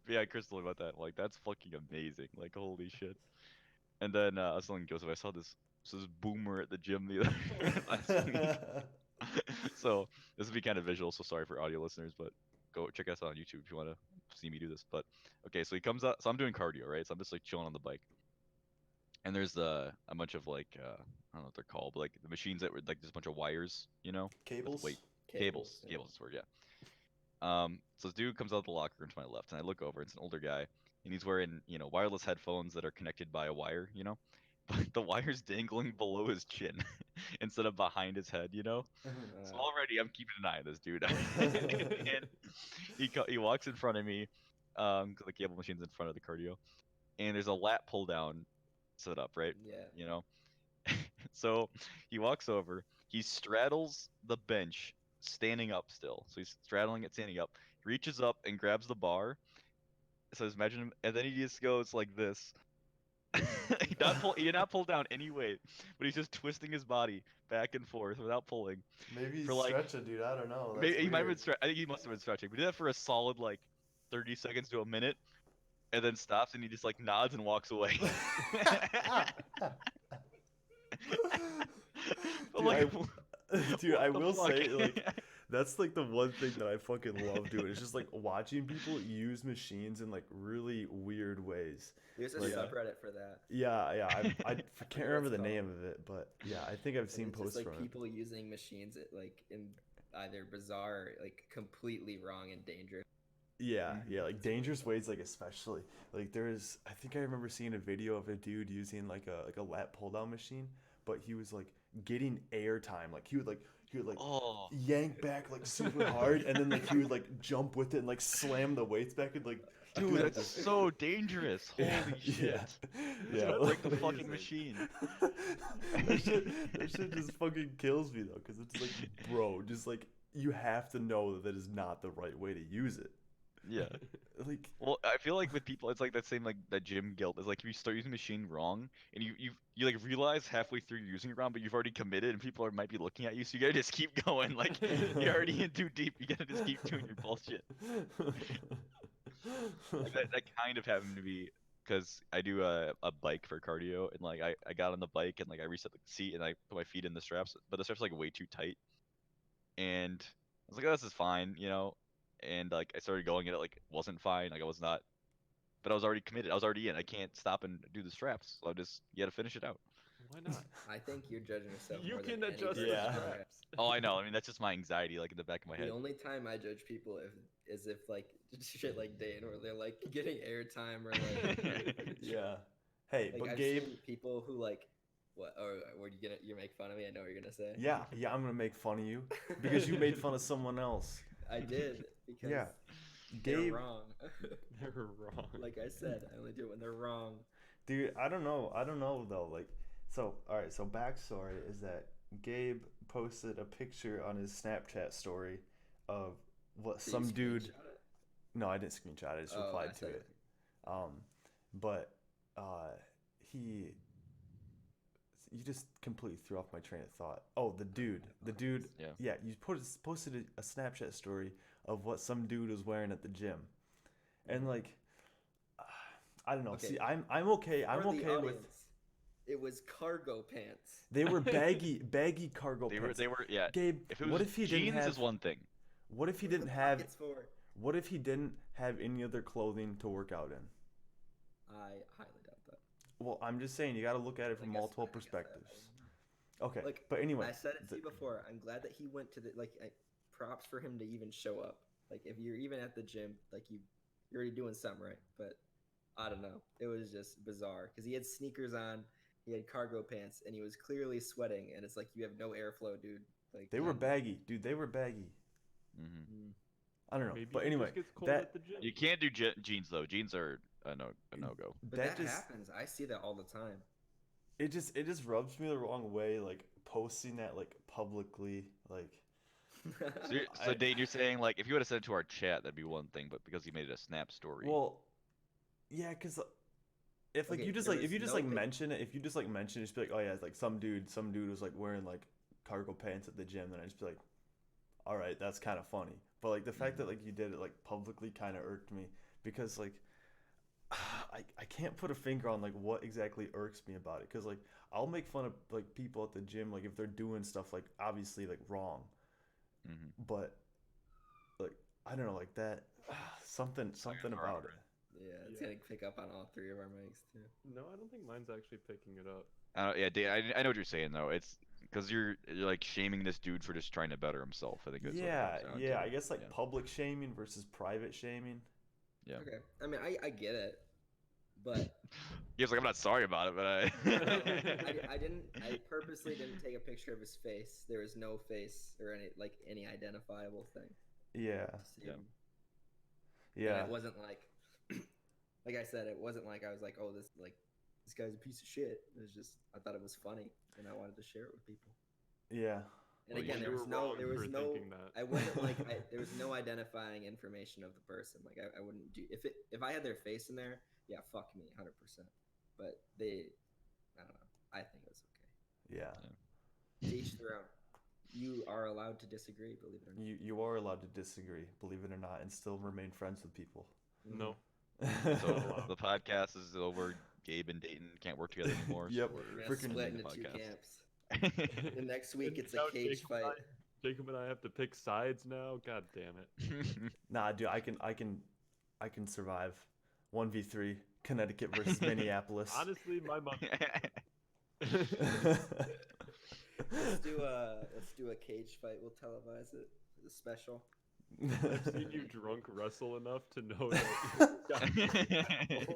Speaker 2: yeah, Chris told me about that. Like, that's fucking amazing. Like, holy shit. And then I was telling Joseph, I saw this boomer at the gym the other last week. So this will be kind of visual, so sorry for audio listeners, but go check us out on YouTube if you want to see me do this. But okay, so he comes out. So I'm doing cardio, right? So I'm just like chilling on the bike, and there's a bunch of like I don't know what they're called, but like the machines that were like just a bunch of wires, you know, with
Speaker 1: Cables?
Speaker 2: weight
Speaker 4: Cables. Yeah.
Speaker 2: cables is the word, yeah. So this dude comes out of the locker room to my left, and I look over. It's an older guy, and he's wearing, you know, wireless headphones that are connected by a wire, you know, but the wire's dangling below his chin instead of behind his head, you know. So already I'm keeping an eye on this dude, and he walks in front of me, 'cause the cable machine's in front of the cardio, and there's a lat pull down set up, right?
Speaker 4: Yeah.
Speaker 2: You know, so he walks over, he straddles the bench, standing up still. So he's straddling it, standing up. He reaches up and grabs the bar. So just imagine him, and then he just goes like this. He did not pull down any weight, but he's just twisting his body back and forth without pulling
Speaker 1: Maybe
Speaker 2: for
Speaker 1: he's
Speaker 2: like
Speaker 1: stretching, dude. I don't know. That's
Speaker 2: maybe he might have
Speaker 1: weird.
Speaker 2: been I think he must have been stretching. But he did that for a solid like 30 seconds to a minute, and then stops and he just like nods and walks away. But
Speaker 1: Dude,
Speaker 2: like,
Speaker 1: dude, I
Speaker 2: what the
Speaker 1: will
Speaker 2: fuck?
Speaker 1: say, like, that's like the one thing that I fucking love doing. It's just like watching people use machines in like really weird ways.
Speaker 4: There's a
Speaker 1: Like,
Speaker 4: subreddit for that.
Speaker 1: yeah. I
Speaker 4: forget
Speaker 1: can't
Speaker 4: what
Speaker 1: remember
Speaker 4: it's
Speaker 1: the name
Speaker 4: called.
Speaker 1: of it, but yeah, I think I've
Speaker 4: And
Speaker 1: seen
Speaker 4: it's just
Speaker 1: posts
Speaker 4: like
Speaker 1: from it.
Speaker 4: people using machines like in either bizarre, like completely wrong and dangerous.
Speaker 1: Yeah, like dangerous ways, like especially like there's. I think I remember seeing a video of a dude using like a lat pull down machine, but he was like getting air time. Like he would
Speaker 2: Oh,
Speaker 1: yank back like super hard, and then like he would like jump with it and like slam the weights back and like
Speaker 2: dude,
Speaker 1: do
Speaker 2: that's
Speaker 1: this.
Speaker 2: so dangerous.
Speaker 1: Yeah,
Speaker 2: Holy shit. It's
Speaker 1: yeah.
Speaker 2: gonna break the
Speaker 4: Amazing.
Speaker 2: fucking machine.
Speaker 1: That shit just fucking kills me though, because it's like, bro, just like you have to know that that is not the right way to use it.
Speaker 2: Yeah.
Speaker 1: Like,
Speaker 2: Well, I feel like with people, it's like that same like that gym guilt. It's like if you start using the machine wrong, and you like realize halfway through you're using it wrong, but you've already committed, and people might be looking at you, so you gotta just keep going. Like you're already in too deep. You gotta just keep doing your bullshit. Like that kind of happened to me because I do a bike for cardio, and like I got on the bike and like I reset the seat and I put my feet in the straps, but the straps like way too tight, and I was like, oh, this is fine, you know. And like I started going and it like wasn't fine, like I was not, but I was already committed. I was already in. I can't stop and do the straps. So I just you got to finish it out.
Speaker 3: Why not?
Speaker 4: I think you're judging yourself
Speaker 3: You
Speaker 4: more
Speaker 3: can
Speaker 4: than
Speaker 3: adjust
Speaker 4: anybody.
Speaker 3: the
Speaker 1: Yeah.
Speaker 3: straps.
Speaker 2: Oh, I know. I mean, that's just my anxiety, like in the back of my
Speaker 4: The
Speaker 2: head.
Speaker 4: only time I judge people is if like shit like Dane, where they're like getting airtime or like
Speaker 1: yeah. Hey,
Speaker 4: like
Speaker 1: but
Speaker 4: I've
Speaker 1: Gabe,
Speaker 4: seen people who like what or were you make fun of me? I know what you're gonna say.
Speaker 1: yeah, I'm gonna make fun of you because you made fun of someone else.
Speaker 4: I did because
Speaker 1: Yeah.
Speaker 4: they're
Speaker 1: Gabe,
Speaker 4: wrong.
Speaker 3: They're wrong.
Speaker 4: Like I said, I only do it when they're wrong.
Speaker 1: dude, I don't know though. Like, so all right, so backstory is that Gabe posted a picture on his Snapchat story of what
Speaker 4: Did you
Speaker 1: some dude.
Speaker 4: screenshot it?
Speaker 1: No, I didn't screenshot it. I just
Speaker 4: Oh,
Speaker 1: replied
Speaker 4: I
Speaker 1: to
Speaker 4: said
Speaker 1: it. Um, but he, you just completely threw off my train of thought. Oh, the dude,
Speaker 2: Yeah.
Speaker 1: yeah, you posted a Snapchat story of what some dude was wearing at the gym, and like, I don't know.
Speaker 4: Okay.
Speaker 1: See, I'm okay. I'm
Speaker 4: For the
Speaker 1: okay with.
Speaker 4: audience, it was cargo pants.
Speaker 1: They were baggy cargo pants.
Speaker 2: They were yeah.
Speaker 1: Gabe,
Speaker 2: If it was
Speaker 1: what if he
Speaker 2: jeans
Speaker 1: didn't have?
Speaker 2: is one thing.
Speaker 1: What if he
Speaker 4: What are
Speaker 1: didn't
Speaker 4: the
Speaker 1: have?
Speaker 4: pockets for?
Speaker 1: What if he didn't have any other clothing to work out in?
Speaker 4: I highly doubt that.
Speaker 1: Well, I'm just saying you got to look at it from
Speaker 4: I guess-
Speaker 1: multiple
Speaker 4: I guess that-
Speaker 1: perspectives. Okay,
Speaker 4: Like,
Speaker 1: but anyway,
Speaker 4: I said it to you before. I'm glad that he went to the props for him to even show up. Like if you're even at the gym, like you're already doing something right. But I don't know. It was just bizarre because he had sneakers on, he had cargo pants, and he was clearly sweating. And it's like you have no airflow, dude. Like
Speaker 1: They were baggy, dude. They were baggy.
Speaker 2: Mm-hmm.
Speaker 1: I don't know,
Speaker 3: Maybe
Speaker 1: but
Speaker 3: he
Speaker 1: anyway,
Speaker 3: just gets cold
Speaker 1: that
Speaker 3: at the gym.
Speaker 2: You can't do jeans though. Jeans are a no go.
Speaker 4: But
Speaker 1: that
Speaker 4: that
Speaker 1: just
Speaker 4: happens. I see that all the time.
Speaker 1: it just rubs me the wrong way, like posting that like publicly, like
Speaker 2: So
Speaker 1: I
Speaker 2: Dane, you're saying like if you would have sent it to our chat, that'd be one thing, but because he made it a snap story.
Speaker 1: well, yeah, because if like
Speaker 4: Okay,
Speaker 1: you just
Speaker 4: there
Speaker 1: like if
Speaker 4: was
Speaker 1: you just
Speaker 4: no
Speaker 1: like
Speaker 4: pic-
Speaker 1: mention it, if you just like mention it, just be like, oh yeah, it's like some dude was like wearing like cargo pants at the gym, then I just be like, all right, that's kind of funny. But like the fact that like you did it like publicly kind of irked me because like I can't put a finger on like what exactly irks me about it because like I'll make fun of like people at the gym like if they're doing stuff like obviously like wrong,
Speaker 2: Mm-hmm.
Speaker 1: but like I don't know like that something about it.
Speaker 4: Yeah, it's
Speaker 3: Yeah.
Speaker 4: gonna pick up on all three of our mics too.
Speaker 3: No, I don't think mine's actually picking it up.
Speaker 2: Yeah, Dane, I know what you're saying though. It's because you're like shaming this dude for just trying to better himself. I think that's what it
Speaker 1: Yeah,
Speaker 2: comes down
Speaker 1: yeah,
Speaker 2: to.
Speaker 1: I guess like
Speaker 2: Yeah.
Speaker 1: public shaming versus private shaming.
Speaker 2: Yeah.
Speaker 4: Okay, I mean I get it, but
Speaker 2: He was like, I'm not sorry about it, but
Speaker 4: I purposely didn't take a picture of his face. There was no face or any identifiable thing.
Speaker 1: Yeah,
Speaker 4: To see
Speaker 2: Yeah.
Speaker 4: him.
Speaker 1: yeah,
Speaker 4: And it wasn't like like I said, it wasn't like I was like, oh this guy's a piece of shit. It was just I thought it was funny and I wanted to share it with people.
Speaker 1: yeah.
Speaker 4: And
Speaker 2: Well,
Speaker 4: again,
Speaker 3: you
Speaker 4: there was
Speaker 3: were
Speaker 4: no
Speaker 3: wrong
Speaker 4: there was
Speaker 3: for
Speaker 4: no
Speaker 3: thinking that.
Speaker 4: I wasn't like there was no identifying information of the person. Like I wouldn't do if I had their face in there, yeah, fuck me, 100%. But I don't know. I think it was okay.
Speaker 1: Yeah.
Speaker 4: To each their own. You are allowed to disagree, believe it or not.
Speaker 1: You are allowed to disagree, believe it or not, and still remain friends with people.
Speaker 3: No.
Speaker 2: So the podcast is over. Gabe and Dayton can't work together anymore.
Speaker 1: Yep.
Speaker 2: So
Speaker 4: We're
Speaker 2: we're
Speaker 4: gonna
Speaker 1: Freaking-
Speaker 4: split
Speaker 2: ending
Speaker 4: into
Speaker 2: the
Speaker 4: two
Speaker 2: podcast.
Speaker 4: camps. The next week it's a
Speaker 3: Now
Speaker 4: cage
Speaker 3: Jacob and
Speaker 4: fight.
Speaker 3: Jacob and I have to pick sides now. God damn it.
Speaker 1: Nah, dude, I can survive. 1v3, Connecticut versus Minneapolis.
Speaker 3: Honestly, my mom.
Speaker 4: Let's do a cage fight. We'll televise it. It's a special.
Speaker 3: I've seen you drunk wrestle enough to know that.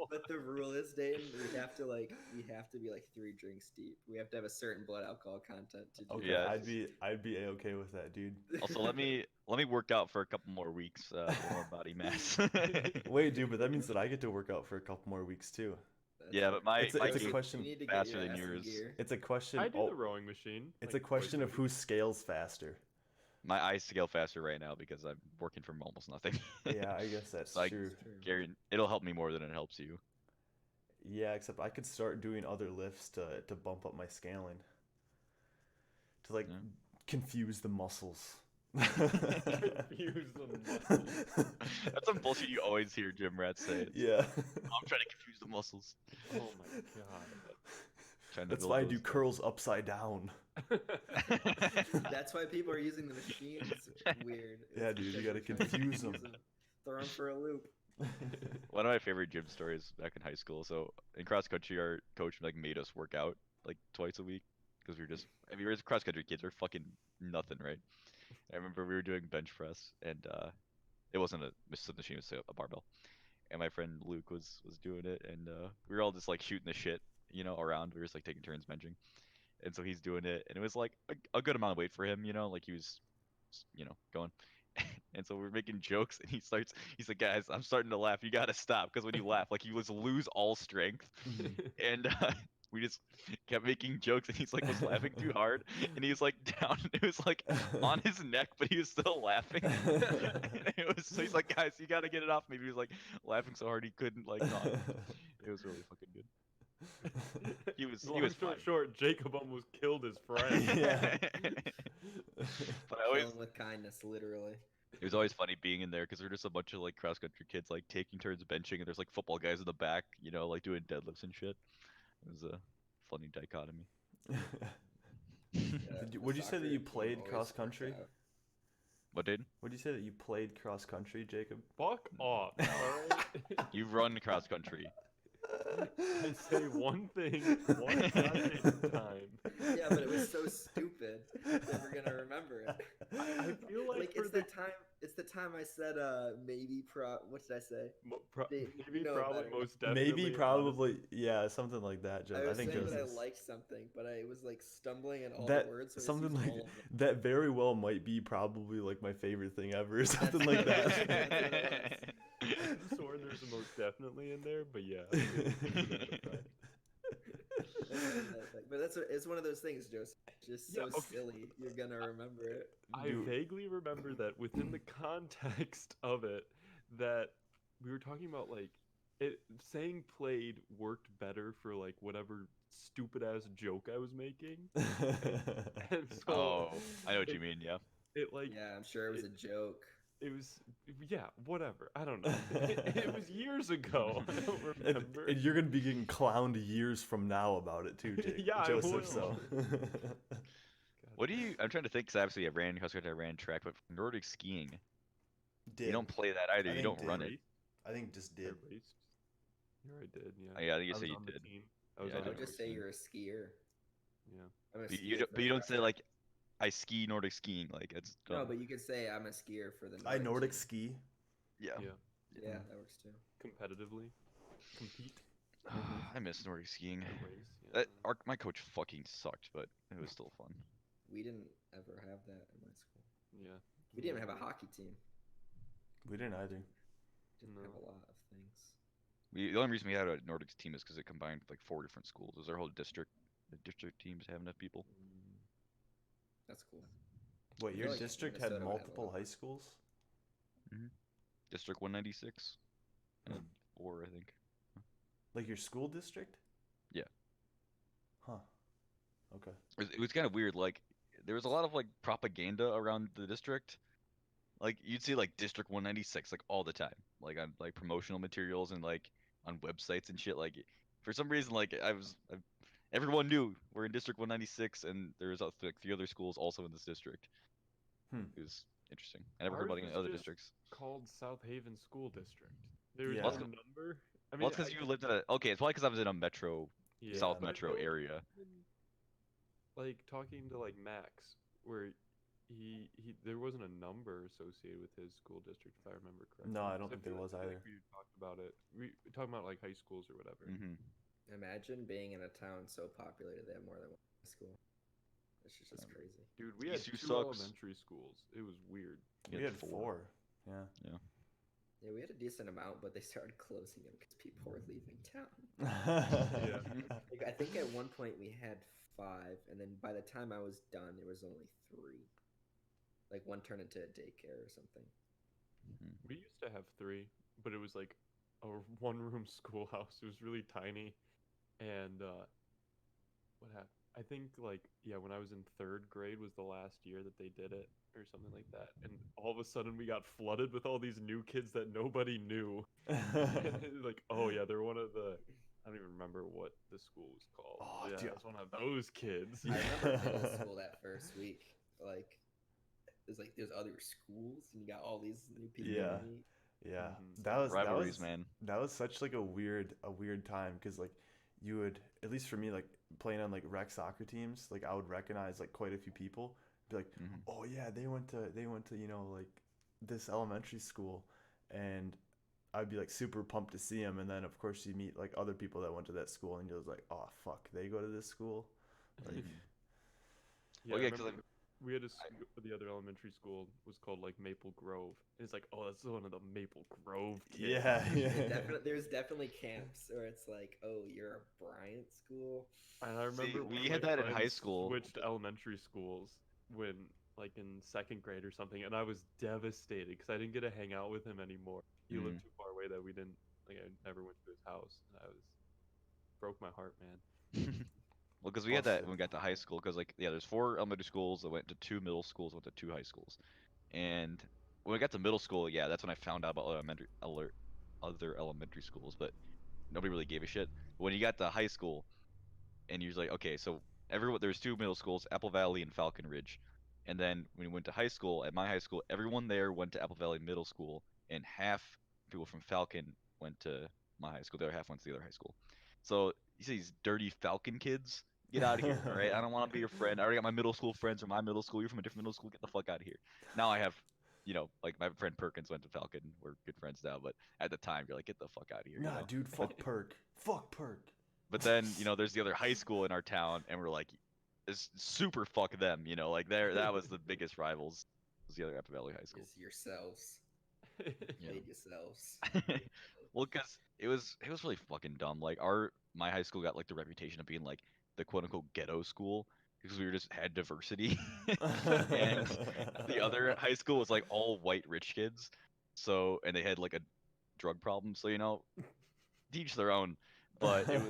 Speaker 4: But the rule is, Dayton, we have to be like 3 drinks deep. We have to have a certain blood alcohol content to do.
Speaker 1: Okay,
Speaker 2: Yeah.
Speaker 1: I'd be a-okay with that, dude.
Speaker 2: Also, let me work out for a couple more weeks, for more body mass.
Speaker 1: Wait, dude, but that means that I get to work out for a couple more weeks too.
Speaker 4: That's
Speaker 2: Yeah,
Speaker 4: right.
Speaker 2: but my
Speaker 1: It's a
Speaker 2: game's
Speaker 1: question-
Speaker 4: You need to get
Speaker 2: faster
Speaker 4: your
Speaker 2: than
Speaker 4: ass in
Speaker 2: yours.
Speaker 4: gear.
Speaker 1: It's a question.
Speaker 3: I do
Speaker 1: Oh,
Speaker 3: the rowing machine.
Speaker 1: it's
Speaker 3: like,
Speaker 1: a question
Speaker 3: twice
Speaker 1: of
Speaker 3: a
Speaker 1: who
Speaker 3: week.
Speaker 1: scales faster.
Speaker 2: my eyes scale faster right now because I'm working from almost nothing.
Speaker 1: Yeah, I guess that's
Speaker 2: Like,
Speaker 1: true.
Speaker 4: It's true.
Speaker 2: Gary, it'll help me more than it helps you.
Speaker 1: Yeah, except I could start doing other lifts to bump up my scaling. To like
Speaker 2: Yeah.
Speaker 1: confuse the muscles.
Speaker 3: Confuse the muscles.
Speaker 2: That's some bullshit you always hear gym rats say. It's,
Speaker 1: Yeah.
Speaker 2: I'm trying to confuse the muscles.
Speaker 3: Oh my god.
Speaker 2: Trying to
Speaker 1: That's
Speaker 2: build
Speaker 1: why I
Speaker 2: those
Speaker 1: do
Speaker 2: things.
Speaker 1: curls upside down.
Speaker 4: That's why people are using the machines. It's weird.
Speaker 1: Yeah,
Speaker 4: It's
Speaker 1: dude, you
Speaker 4: because
Speaker 1: gotta
Speaker 4: they're trying to
Speaker 1: confuse 'em.
Speaker 4: Throw them for a loop.
Speaker 2: One of my favorite gym stories back in high school. So in cross country, our coach like made us work out like twice a week because we were just. I mean, we were cross country kids. We're fucking nothing, right? I remember we were doing bench press, and it wasn't a machine; it was a barbell. And my friend Luke was doing it, and we were all just like shooting the shit, around. We were just like taking turns benching, and so he's doing it, and it was like a good amount of weight for him, like he was, going. And so we're making jokes, and he's like, guys, I'm starting to laugh. You gotta stop, because when you laugh, like you just lose all strength. And we just kept making jokes, and he's like was laughing too hard, and he was like down. It was like on his neck, but he was still laughing. And so he's like, guys, you gotta get it off me. He was like laughing so hard he couldn't like not. It was really fucking good. He was
Speaker 3: Long story
Speaker 2: fine.
Speaker 3: short, Jacob almost killed his friend.
Speaker 1: Yeah.
Speaker 2: But I always
Speaker 4: Killing with kindness, literally.
Speaker 2: it was always funny being in there because we're just a bunch of like cross country kids like taking turns benching, and there's like football guys in the back, like doing deadlifts and shit. It was a funny dichotomy.
Speaker 1: Would you say that
Speaker 4: Soccer
Speaker 1: you
Speaker 4: team
Speaker 1: played
Speaker 4: always
Speaker 1: cross
Speaker 4: works
Speaker 1: country?
Speaker 4: out.
Speaker 2: What, Dayton?
Speaker 1: Would you say that you played cross country, Jacob?
Speaker 3: Fuck off. Alright?
Speaker 2: You run cross country.
Speaker 3: I say one thing, one goddamn time.
Speaker 4: Yeah, but it was so stupid. Never gonna remember it.
Speaker 3: I feel like for
Speaker 4: it's
Speaker 3: the
Speaker 4: the time I said maybe what did I say? You
Speaker 3: Maybe,
Speaker 4: know it
Speaker 3: probably,
Speaker 4: better.
Speaker 3: most definitely.
Speaker 1: Maybe,
Speaker 3: and
Speaker 1: probably,
Speaker 3: honestly.
Speaker 1: yeah, something like that.
Speaker 4: I
Speaker 1: I
Speaker 4: was
Speaker 1: think
Speaker 4: saying that I
Speaker 1: Joseph's
Speaker 4: liked something, but I was like stumbling at all the
Speaker 1: that
Speaker 4: words, so I just
Speaker 1: something
Speaker 4: used
Speaker 1: like
Speaker 4: all of them.
Speaker 1: that very well might be probably like my favorite thing ever, or something
Speaker 4: That's
Speaker 1: like
Speaker 4: what it
Speaker 1: that.
Speaker 4: was. That's what it
Speaker 3: I could have sworn there's a most definitely in there, but yeah, it was that effect.
Speaker 4: But it's one of those things, Joseph. It's just
Speaker 3: Yeah,
Speaker 4: so
Speaker 3: okay.
Speaker 4: silly. You're gonna remember it.
Speaker 3: I
Speaker 1: Dude,
Speaker 3: vaguely remember that within the context of it, that we were talking about like it saying played worked better for like whatever stupid ass joke I was making, and so
Speaker 2: Oh, I know what
Speaker 3: it,
Speaker 2: you mean. Yeah.
Speaker 3: it like
Speaker 4: Yeah, I'm sure it was
Speaker 3: it,
Speaker 4: a joke.
Speaker 3: it was yeah, whatever, I don't know. It was years ago. I don't remember.
Speaker 1: and you're gonna be getting clowned years from now about it too,
Speaker 3: Yeah, I
Speaker 1: Joseph.
Speaker 3: will.
Speaker 1: So
Speaker 2: What do you? I'm trying to think. Cause obviously I ran cross country, I ran track, but Nordic skiing, you
Speaker 1: did
Speaker 2: don't play that either.
Speaker 1: I
Speaker 2: You
Speaker 1: think
Speaker 2: don't
Speaker 1: did
Speaker 2: run it.
Speaker 3: Race?
Speaker 1: I think just
Speaker 3: I
Speaker 1: did.
Speaker 3: raced. Yeah, I did. Yeah.
Speaker 2: Oh, yeah, I think you
Speaker 3: I
Speaker 2: said
Speaker 3: was
Speaker 2: you
Speaker 3: on the
Speaker 2: did.
Speaker 3: team. I was
Speaker 2: Yeah, I
Speaker 3: on
Speaker 4: I
Speaker 3: the
Speaker 4: would
Speaker 2: did
Speaker 4: just
Speaker 3: Nordic
Speaker 4: say
Speaker 3: team.
Speaker 4: you're a skier.
Speaker 3: Yeah.
Speaker 4: I'm a
Speaker 2: But you
Speaker 4: skier
Speaker 2: don't.
Speaker 4: for
Speaker 2: But
Speaker 4: the
Speaker 2: you don't say
Speaker 4: track.
Speaker 2: like I ski Nordic skiing. Like it's
Speaker 4: No,
Speaker 2: dumb.
Speaker 4: but you could say I'm a skier for the
Speaker 1: I
Speaker 4: Nordic
Speaker 1: Nordic
Speaker 4: team.
Speaker 1: ski.
Speaker 2: Yeah.
Speaker 3: Yeah.
Speaker 4: Yeah, that works too.
Speaker 3: Competitively. Compete.
Speaker 2: I miss Nordic skiing.
Speaker 3: Not race. Yeah.
Speaker 2: That my coach fucking sucked, but it was still fun.
Speaker 4: We didn't ever have that in my school.
Speaker 3: Yeah.
Speaker 4: We didn't even have a hockey team.
Speaker 1: We didn't either.
Speaker 4: Didn't
Speaker 3: No.
Speaker 4: have a lot of things.
Speaker 2: The only reason we had a Nordic team is because it combined like 4 different schools. It was our whole district. The district teams have enough people.
Speaker 4: That's cool.
Speaker 1: What,
Speaker 4: I
Speaker 1: your
Speaker 4: feel like
Speaker 1: district had
Speaker 4: Minnesota would have a
Speaker 1: multiple
Speaker 4: lot.
Speaker 1: high schools?
Speaker 2: District 196 and then 4, I think.
Speaker 1: Like your school district?
Speaker 2: Yeah.
Speaker 1: Huh. Okay.
Speaker 2: It was kind of weird. Like there was a lot of like propaganda around the district. Like you'd see like District 196 like all the time, like on like promotional materials and like on websites and shit. Like for some reason, like everyone knew we're in District 196, and there's like 3 other schools also in this district.
Speaker 1: Hmm.
Speaker 2: It was interesting. I never heard
Speaker 3: Ours
Speaker 2: about any
Speaker 3: was
Speaker 2: other
Speaker 3: just
Speaker 2: districts.
Speaker 3: called South Haven School District. There was
Speaker 1: Yeah.
Speaker 3: no
Speaker 2: Well,
Speaker 3: number. I
Speaker 2: well,
Speaker 3: mean,
Speaker 2: it's because you lived in a. Okay, it's probably because I was in a metro,
Speaker 3: yeah,
Speaker 2: South
Speaker 3: but I
Speaker 2: Metro
Speaker 3: feel like
Speaker 2: area.
Speaker 3: even, like talking to like Max, where there wasn't a number associated with his school district, if I remember correctly.
Speaker 1: No, I don't
Speaker 3: 'Cause
Speaker 1: think there was
Speaker 3: I feel
Speaker 1: either.
Speaker 3: like we talked about it. We talking about like high schools or whatever.
Speaker 4: Imagine being in a town so populated they have more than one high school. This is just crazy.
Speaker 3: Dude, we had
Speaker 2: ECU
Speaker 3: 2
Speaker 2: sucks.
Speaker 3: elementary schools. It was weird.
Speaker 1: We had 4. Yeah.
Speaker 4: Yeah, we had a decent amount, but they started closing them because people were leaving town.
Speaker 3: Yeah.
Speaker 4: Like, I think at one point we had 5, and then by the time I was done, there was only 3. Like one turned into a daycare or something.
Speaker 3: We used to have 3, but it was like a one-room schoolhouse. It was really tiny, and what happened? I think like when I was in 3rd grade was the last year that they did it or something like that, and all of a sudden we got flooded with all these new kids that nobody knew. And like, oh yeah, they're one of the. I don't even remember what the school was called.
Speaker 1: Oh,
Speaker 3: Yeah,
Speaker 1: dude.
Speaker 3: it's one of those kids.
Speaker 4: I remember middle school that first week. Like, there's other schools, and you got all these new people
Speaker 1: Yeah.
Speaker 4: to meet.
Speaker 1: Yeah,
Speaker 3: Mhm.
Speaker 1: that
Speaker 2: Rivalries,
Speaker 1: was
Speaker 2: man.
Speaker 1: that was such like a weird time because like you would, at least for me, like playing on like rec soccer teams, like I would recognize like quite a few people, be like, oh yeah, they went to like this elementary school, and I'd be like super pumped to see them, and then of course you meet like other people that went to that school, and you're just like, oh fuck, they go to this school, like
Speaker 3: Yeah,
Speaker 2: Well,
Speaker 3: I
Speaker 2: yeah, 'cause
Speaker 3: remember we had the other elementary school was called like Maple Grove. And it's like, oh, that's one of the Maple Grove kids.
Speaker 1: yeah,
Speaker 4: There's definitely camps where it's like, oh, you're a Bryant school.
Speaker 3: And I remember
Speaker 2: we
Speaker 3: one of
Speaker 2: had
Speaker 3: my
Speaker 2: that in high
Speaker 3: friends
Speaker 2: school.
Speaker 3: switched elementary schools when like in 2nd grade or something, and I was devastated because I didn't get to hang out with him anymore. He lived too far away that we didn't like. I never went to his house, and I was broke my heart, man.
Speaker 2: Well, because we had that
Speaker 1: Busted.
Speaker 2: when we got to high school. Because like there's 4 elementary schools that went to 2 middle schools, went to 2 high schools, and when we got to middle school, yeah, that's when I found out about other elementary schools, but nobody really gave a shit. But when you got to high school, and you're like, okay, so everyone there's 2 middle schools, Apple Valley and Falcon Ridge, and then when we went to high school, at my high school, everyone there went to Apple Valley Middle School, and half people from Falcon went to my high school. The other half went to the other high school. So you see these dirty Falcon kids, get out of here, all right? I don't want to be your friend. I already got my middle school friends from my middle school. You're from a different middle school. Get the fuck out of here. Now I have, like my friend Perkins went to Falcon. We're good friends now, but at the time you're like, get the fuck out of here,
Speaker 1: Nah, dude, fuck Perk. Fuck Perk.
Speaker 2: But then, there's the other high school in our town, and we're like, it's super fuck them, like that was the biggest rivals. Was the other Apple Valley High School.
Speaker 4: Is yourselves.
Speaker 2: Yeah.
Speaker 4: Played yourselves.
Speaker 2: Well, because it was really fucking dumb. Like my high school got like the reputation of being like the quote unquote ghetto school because we just had diversity, and the other high school was like all white rich kids. So and they had like a drug problem. So teach their own. But it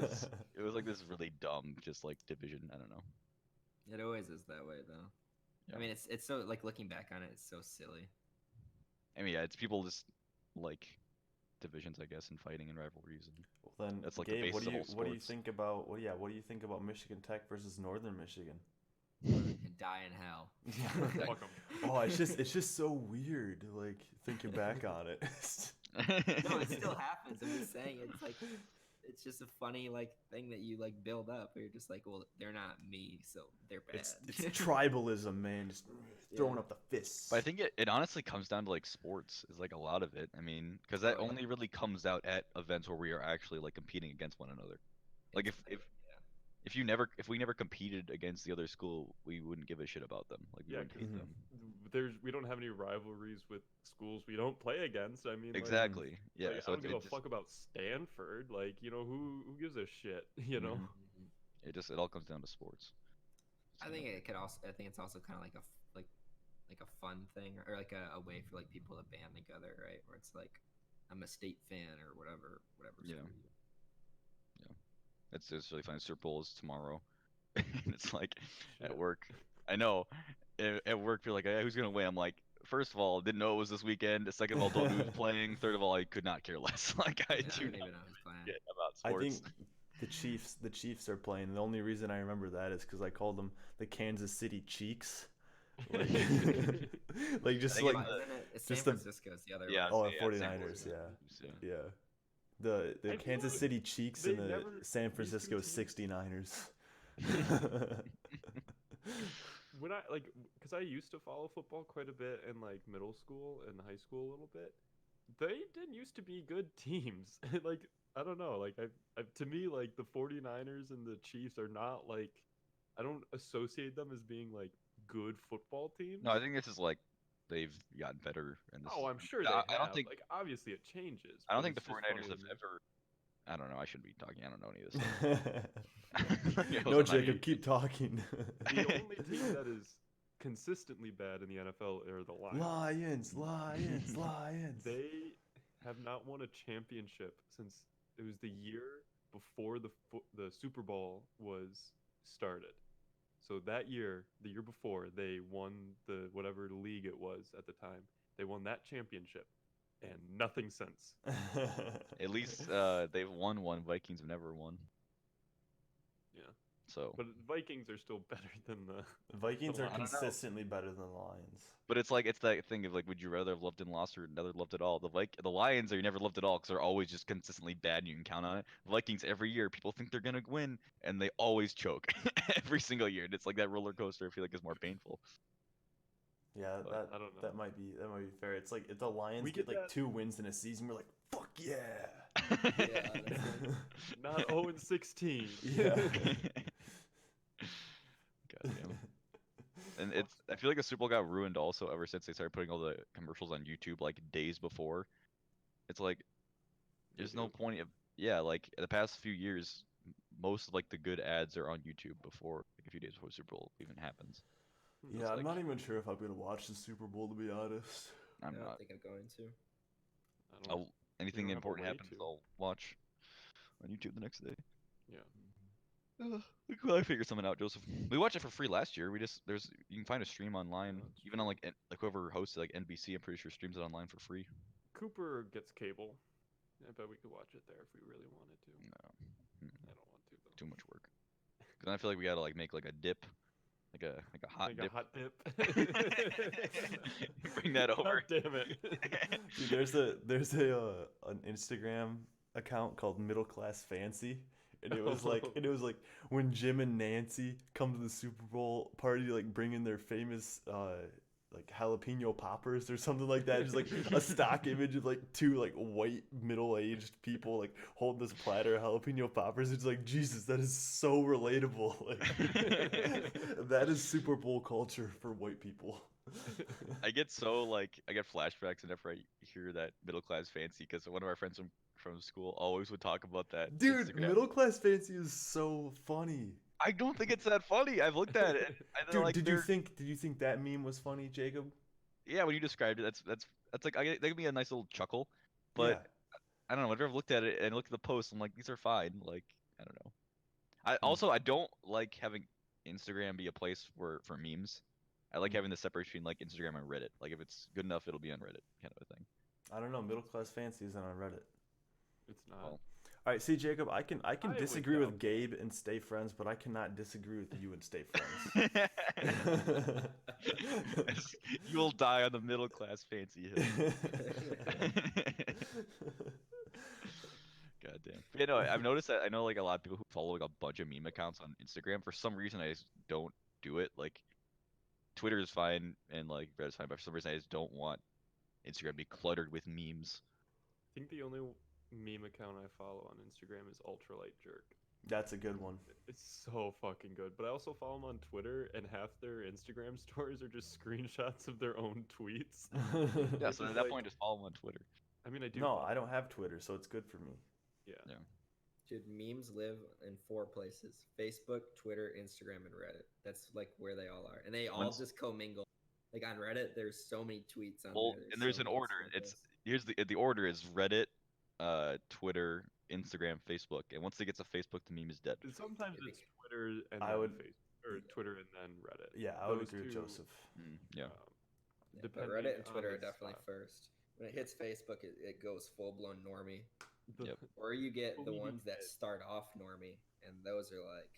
Speaker 2: was like this really dumb just like division. I don't know.
Speaker 4: It always is that way, though.
Speaker 2: Yeah.
Speaker 4: I mean, it's so like looking back on it, it's so silly.
Speaker 2: I mean, yeah, it's people just like divisions, I guess, and fighting and rivalries, and
Speaker 1: Well, then,
Speaker 2: that's like the
Speaker 1: Gabe,
Speaker 2: basis of all
Speaker 1: what do you
Speaker 2: sports.
Speaker 1: think about what do you think about Michigan Tech versus Northern Michigan?
Speaker 4: And die in hell.
Speaker 3: Fuck 'em.
Speaker 1: Oh, it's just so weird, like thinking back on it.
Speaker 4: No, it still happens. I'm just saying, it's just a funny like thing that you like build up. Where you're just like, well, they're not me, so they're bad.
Speaker 1: It's tribalism, man. Just throwing
Speaker 4: Yeah.
Speaker 1: up the fists.
Speaker 2: But I think it honestly comes down to like sports is like a lot of it. I mean, because that
Speaker 4: Oh, yeah.
Speaker 2: only really comes out at events where we are actually like competing against one another. Like if we never competed against the other school, we wouldn't give a shit about them. Like we
Speaker 3: Yeah,
Speaker 2: wouldn't hate
Speaker 3: 'cause
Speaker 2: them.
Speaker 3: we don't have any rivalries with schools we don't play against. I mean,
Speaker 2: Exactly. Yeah.
Speaker 3: Like,
Speaker 2: So
Speaker 3: I don't
Speaker 2: it
Speaker 3: give a
Speaker 2: just
Speaker 3: fuck about Stanford. Like, who gives a shit? You know.
Speaker 2: Mhm. it all comes down to sports.
Speaker 4: I think it's also kind of like like a fun thing or like a way for like people to band together, right? Where it's like I'm a state fan or whatever
Speaker 2: Yeah.
Speaker 4: school.
Speaker 2: It's really funny. Super Bowl is tomorrow, and it's like at
Speaker 3: Shit.
Speaker 2: work. I know at work you're like, hey, who's gonna win? I'm like, first of all, didn't know it was this weekend. Second of all, don't know who's playing. Third of all, I could not care less. Like I
Speaker 4: Yeah, I
Speaker 2: do
Speaker 4: don't
Speaker 2: not
Speaker 4: even know who's playing.
Speaker 2: get about
Speaker 1: I
Speaker 2: sports.
Speaker 1: think the Chiefs are playing. The only reason I remember that is because I called them the Kansas City Cheeks. Like, like just
Speaker 2: I think
Speaker 1: like
Speaker 4: But isn't it's San
Speaker 1: just the-
Speaker 4: Francisco's the other
Speaker 2: Yeah.
Speaker 4: one.
Speaker 1: oh,
Speaker 2: so, yeah,
Speaker 1: 49ers,
Speaker 2: San
Speaker 1: yeah.
Speaker 2: Francisco.
Speaker 1: yeah. The
Speaker 3: I feel
Speaker 1: Kansas
Speaker 3: like
Speaker 1: City Cheeks
Speaker 3: they
Speaker 1: and the
Speaker 3: never-
Speaker 1: San
Speaker 3: these two
Speaker 1: Francisco
Speaker 3: teams-
Speaker 1: 69ers.
Speaker 3: When I like, because I used to follow football quite a bit in like middle school and high school a little bit. They didn't used to be good teams. Like, I don't know. Like, to me, like the 49ers and the Chiefs are not like, I don't associate them as being like good football teams.
Speaker 2: No, I think this is like they've gotten better. And this
Speaker 3: Oh,
Speaker 2: is,
Speaker 3: I'm sure they
Speaker 2: I
Speaker 3: have.
Speaker 2: don't think
Speaker 3: Like, obviously it changes.
Speaker 2: I don't
Speaker 3: but
Speaker 2: think the
Speaker 3: it's just
Speaker 2: 49ers
Speaker 3: funny
Speaker 2: have
Speaker 3: to me.
Speaker 2: ever. I don't know. I shouldn't be talking. I don't know any of this stuff. Yeah,
Speaker 1: No,
Speaker 2: well,
Speaker 1: Jacob, keep talking.
Speaker 3: The only team that is consistently bad in the NFL are the Lions.
Speaker 1: Lions.
Speaker 3: They have not won a championship since it was the year before the Super Bowl was started. So that year, the year before, they won the whatever league it was at the time. They won that championship, and nothing since.
Speaker 2: At least they've won one. Vikings have never won.
Speaker 3: Yeah,
Speaker 2: So,
Speaker 3: but Vikings are still better than the.
Speaker 1: Vikings are
Speaker 3: I don't know.
Speaker 1: consistently better than the Lions.
Speaker 2: but it's like it's that thing of like, would you rather have loved and lost or never loved at all? The Lions are you never loved at all because they're always just consistently bad and you can count on it. Vikings every year people think they're gonna win and they always choke every single year. And it's like that roller coaster. I feel like is more painful.
Speaker 1: Yeah,
Speaker 3: But I don't know.
Speaker 1: that might be fair. It's like if the Lions
Speaker 3: We
Speaker 1: get
Speaker 3: get
Speaker 1: like
Speaker 3: that-
Speaker 1: 2 wins in a season, we're like, fuck yeah.
Speaker 4: Yeah, honestly.
Speaker 3: Not 0-16.
Speaker 1: Yeah.
Speaker 2: Goddamn. And I feel like the Super Bowl got ruined also ever since they started putting all the commercials on YouTube like days before. It's like there's no
Speaker 3: YouTube.
Speaker 2: point of like the past few years most of like the good ads are on YouTube before like a few days before Super Bowl even happens.
Speaker 1: Yeah,
Speaker 2: It's
Speaker 1: I'm
Speaker 2: like-
Speaker 1: not even sure if I'm gonna watch the Super Bowl, to be honest.
Speaker 2: I'm
Speaker 4: I don't
Speaker 2: not.
Speaker 4: think I'm going to.
Speaker 3: I don't.
Speaker 2: Anything
Speaker 3: don't have a
Speaker 2: important
Speaker 3: way
Speaker 2: happens,
Speaker 3: to.
Speaker 2: I'll watch on YouTube the next day.
Speaker 3: Yeah.
Speaker 2: We could probably figure something out, Joseph. We watched it for free last year. You can find a stream online,
Speaker 3: Oh, that's
Speaker 2: even on like whoever hosts it, like NBC. I'm pretty sure streams it online for free.
Speaker 3: Cooper gets cable. I bet we could watch it there if we really wanted to.
Speaker 2: No,
Speaker 3: I don't want to though.
Speaker 2: too much work. Cause then I feel like we gotta like make like a dip, like a hot
Speaker 3: Like
Speaker 2: dip.
Speaker 3: a hot dip.
Speaker 2: Bring that over.
Speaker 3: God damn it.
Speaker 1: Dude, there's a an Instagram account called Middle Class Fancy. And it was like when Jim and Nancy come to the Super Bowl party, like bring in their famous like jalapeno poppers or something like that. Just like a stock image of like two like white middle-aged people like holding this platter of jalapeno poppers. It's like, Jesus, that is so relatable. Like that is Super Bowl culture for white people.
Speaker 2: I get so like I get flashbacks whenever I hear that middle class fancy because one of our friends from school always would talk about that
Speaker 1: Dude,
Speaker 2: Instagram.
Speaker 1: middle class fancy is so funny.
Speaker 2: I don't think it's that funny. I've looked at it. And they're
Speaker 1: Dude,
Speaker 2: like,
Speaker 1: did you think that meme was funny, Jacob?
Speaker 2: yeah, when you described it, that's like that give me a nice little chuckle.
Speaker 1: Yeah.
Speaker 2: But I don't know. Whenever I've looked at it and looked at the posts, I'm like, these are fine. Like I don't know.
Speaker 1: Hmm.
Speaker 2: I don't like having Instagram be a place for memes. I like having the separation between like Instagram and Reddit. Like if it's good enough, it'll be on Reddit, kind of a thing.
Speaker 1: I don't know. Middle class fancy isn't on Reddit.
Speaker 3: It's not.
Speaker 2: Well,
Speaker 1: All right, see, Jacob, I can
Speaker 3: would
Speaker 1: disagree with
Speaker 3: doubt
Speaker 1: Gabe and stay friends, but I cannot disagree with you and stay friends.
Speaker 2: you'll die on the middle class fancy hill. God damn. You know, I've noticed that I know like a lot of people who follow like a bunch of meme accounts on Instagram. For some reason, I just don't do it. Like Twitter is fine and like Reddit's fine, but for some reason, I just don't want Instagram to be cluttered with memes.
Speaker 3: I think the only meme account I follow on Instagram is Ultralight Jerk.
Speaker 1: That's a good one.
Speaker 3: It's so fucking good. But I also follow them on Twitter, and half their Instagram stories are just screenshots of their own tweets.
Speaker 2: Yeah,
Speaker 3: Which
Speaker 2: so
Speaker 3: is
Speaker 2: at that
Speaker 3: like-
Speaker 2: point, just follow them on Twitter.
Speaker 3: I mean, I do.
Speaker 1: No,
Speaker 3: follow
Speaker 1: I don't
Speaker 3: them.
Speaker 1: have Twitter, so it's good for me.
Speaker 3: Yeah.
Speaker 2: Yeah.
Speaker 4: Dude, memes live in 4 places: Facebook, Twitter, Instagram, and Reddit. That's like where they all are, and they all
Speaker 2: Once-
Speaker 4: just commingle. Like on Reddit, there's so many tweets on
Speaker 2: Well,
Speaker 4: there.
Speaker 2: and there's
Speaker 4: so
Speaker 2: an
Speaker 4: many
Speaker 2: order.
Speaker 4: snippets.
Speaker 2: Here's the order is Reddit, Twitter, Instagram, Facebook, and once it gets to Facebook, the meme is dead.
Speaker 3: And sometimes
Speaker 4: Maybe.
Speaker 3: it's Twitter and
Speaker 1: I
Speaker 3: then
Speaker 1: would-
Speaker 3: Facebook, or Twitter and then Reddit.
Speaker 1: Yeah, I would
Speaker 3: Those
Speaker 1: agree with
Speaker 3: two,
Speaker 1: Joseph.
Speaker 2: Yeah.
Speaker 4: Yeah, but
Speaker 3: depending
Speaker 4: Reddit and
Speaker 3: on
Speaker 4: Twitter are
Speaker 3: the
Speaker 4: definitely
Speaker 3: style.
Speaker 4: first. When it hits Facebook, it goes full blown normie.
Speaker 3: The-
Speaker 2: Yep.
Speaker 4: Or you get the
Speaker 3: Believe
Speaker 4: ones that
Speaker 3: it.
Speaker 4: start off normie, and those are like,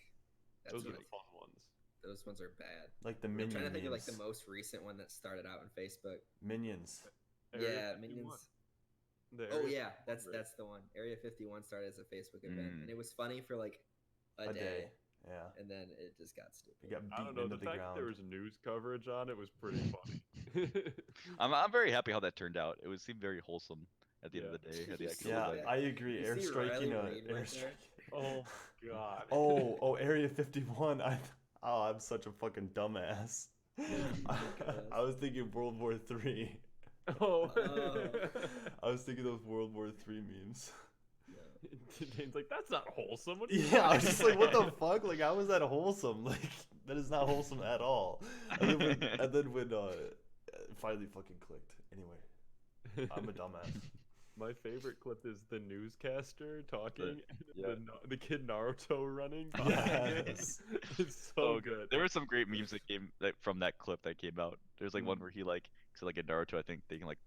Speaker 4: that's
Speaker 3: Those are
Speaker 4: like,
Speaker 3: the fun ones.
Speaker 4: those ones are bad.
Speaker 1: Like the
Speaker 4: I'm
Speaker 1: minion
Speaker 4: trying to think of like
Speaker 1: memes.
Speaker 4: the most recent one that started out on Facebook.
Speaker 1: Minions.
Speaker 3: Area
Speaker 4: Yeah,
Speaker 3: 51.
Speaker 4: Minions.
Speaker 3: The
Speaker 4: Oh
Speaker 3: Area
Speaker 4: yeah, that's
Speaker 3: 51
Speaker 4: the one. Area 51 started as a Facebook event,
Speaker 2: Mm.
Speaker 4: and it was funny for like a,
Speaker 1: A
Speaker 4: day,
Speaker 1: day. Yeah.
Speaker 4: and then it just got stupid.
Speaker 1: You got
Speaker 3: I don't
Speaker 1: beaten
Speaker 3: know.
Speaker 1: into
Speaker 3: The
Speaker 1: the
Speaker 3: fact
Speaker 1: ground.
Speaker 3: that there was news coverage on it was pretty funny.
Speaker 2: I'm very happy how that turned out. It would seem very wholesome at the end of
Speaker 4: Yeah.
Speaker 2: the day. At the actual
Speaker 1: Yeah,
Speaker 2: event.
Speaker 1: I agree.
Speaker 4: You see
Speaker 1: Airstriking
Speaker 4: Riley Reid went
Speaker 1: airstrike.
Speaker 3: Oh God.
Speaker 1: Oh, Area 51. I'm such a fucking dumbass. I was thinking World War III.
Speaker 3: Oh.
Speaker 1: I was thinking those World War III memes.
Speaker 3: Dane's like, that's not wholesome. What are you
Speaker 1: Yeah, I was just like, what the
Speaker 3: talking
Speaker 1: fuck? Like, how is that wholesome? Like, that is not wholesome at all. And then when it finally fucking clicked. Anyway, I'm a dumbass.
Speaker 3: My favorite clip is the newscaster talking,
Speaker 2: yeah.
Speaker 3: and the kid Naruto running. behind him.
Speaker 1: Yes.
Speaker 3: It's so good.
Speaker 2: There were some great memes that came from that clip that came out. There's like one
Speaker 3: Mm.
Speaker 2: where he like, so like in Naruto, I think they can like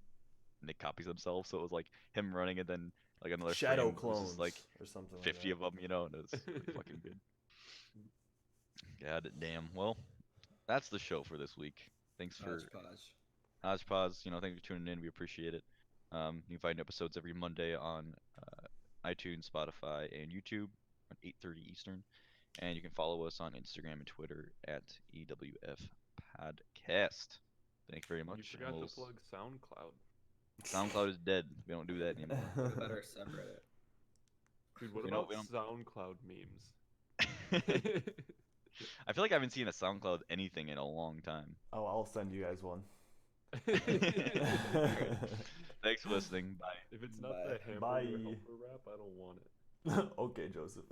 Speaker 2: make copies themselves. So it was like him running and then like another
Speaker 1: Shadow
Speaker 2: frame was just,
Speaker 1: clones
Speaker 2: like
Speaker 1: or something
Speaker 2: 50
Speaker 1: like
Speaker 2: of them, you know, and it was really fucking good. God damn. Well, that's the show for this week. Thanks for
Speaker 4: Hodgepodge.
Speaker 2: Hodgepodge. You know, thanks for tuning in. We appreciate it. You can find episodes every Monday on iTunes, Spotify, and YouTube at 8:30 Eastern. And you can follow us on Instagram and Twitter at EWF Podcast. Thank you very much.
Speaker 3: You
Speaker 2: and
Speaker 3: forgot
Speaker 2: we'll
Speaker 3: to plug SoundCloud.
Speaker 2: SoundCloud is dead. We don't do that anymore.
Speaker 4: What about our subreddit?
Speaker 3: Dude, what
Speaker 2: We don't-
Speaker 3: about
Speaker 2: we don't-
Speaker 3: SoundCloud memes?
Speaker 2: I feel like I haven't seen a SoundCloud anything in a long time.
Speaker 1: that. Oh, I'll send you guys one.
Speaker 2: Thanks for listening. Bye.
Speaker 3: If it's not
Speaker 4: Bye.
Speaker 3: the hamburger
Speaker 1: Bye.
Speaker 3: helper rap, I don't want it.
Speaker 1: Okay, Joseph.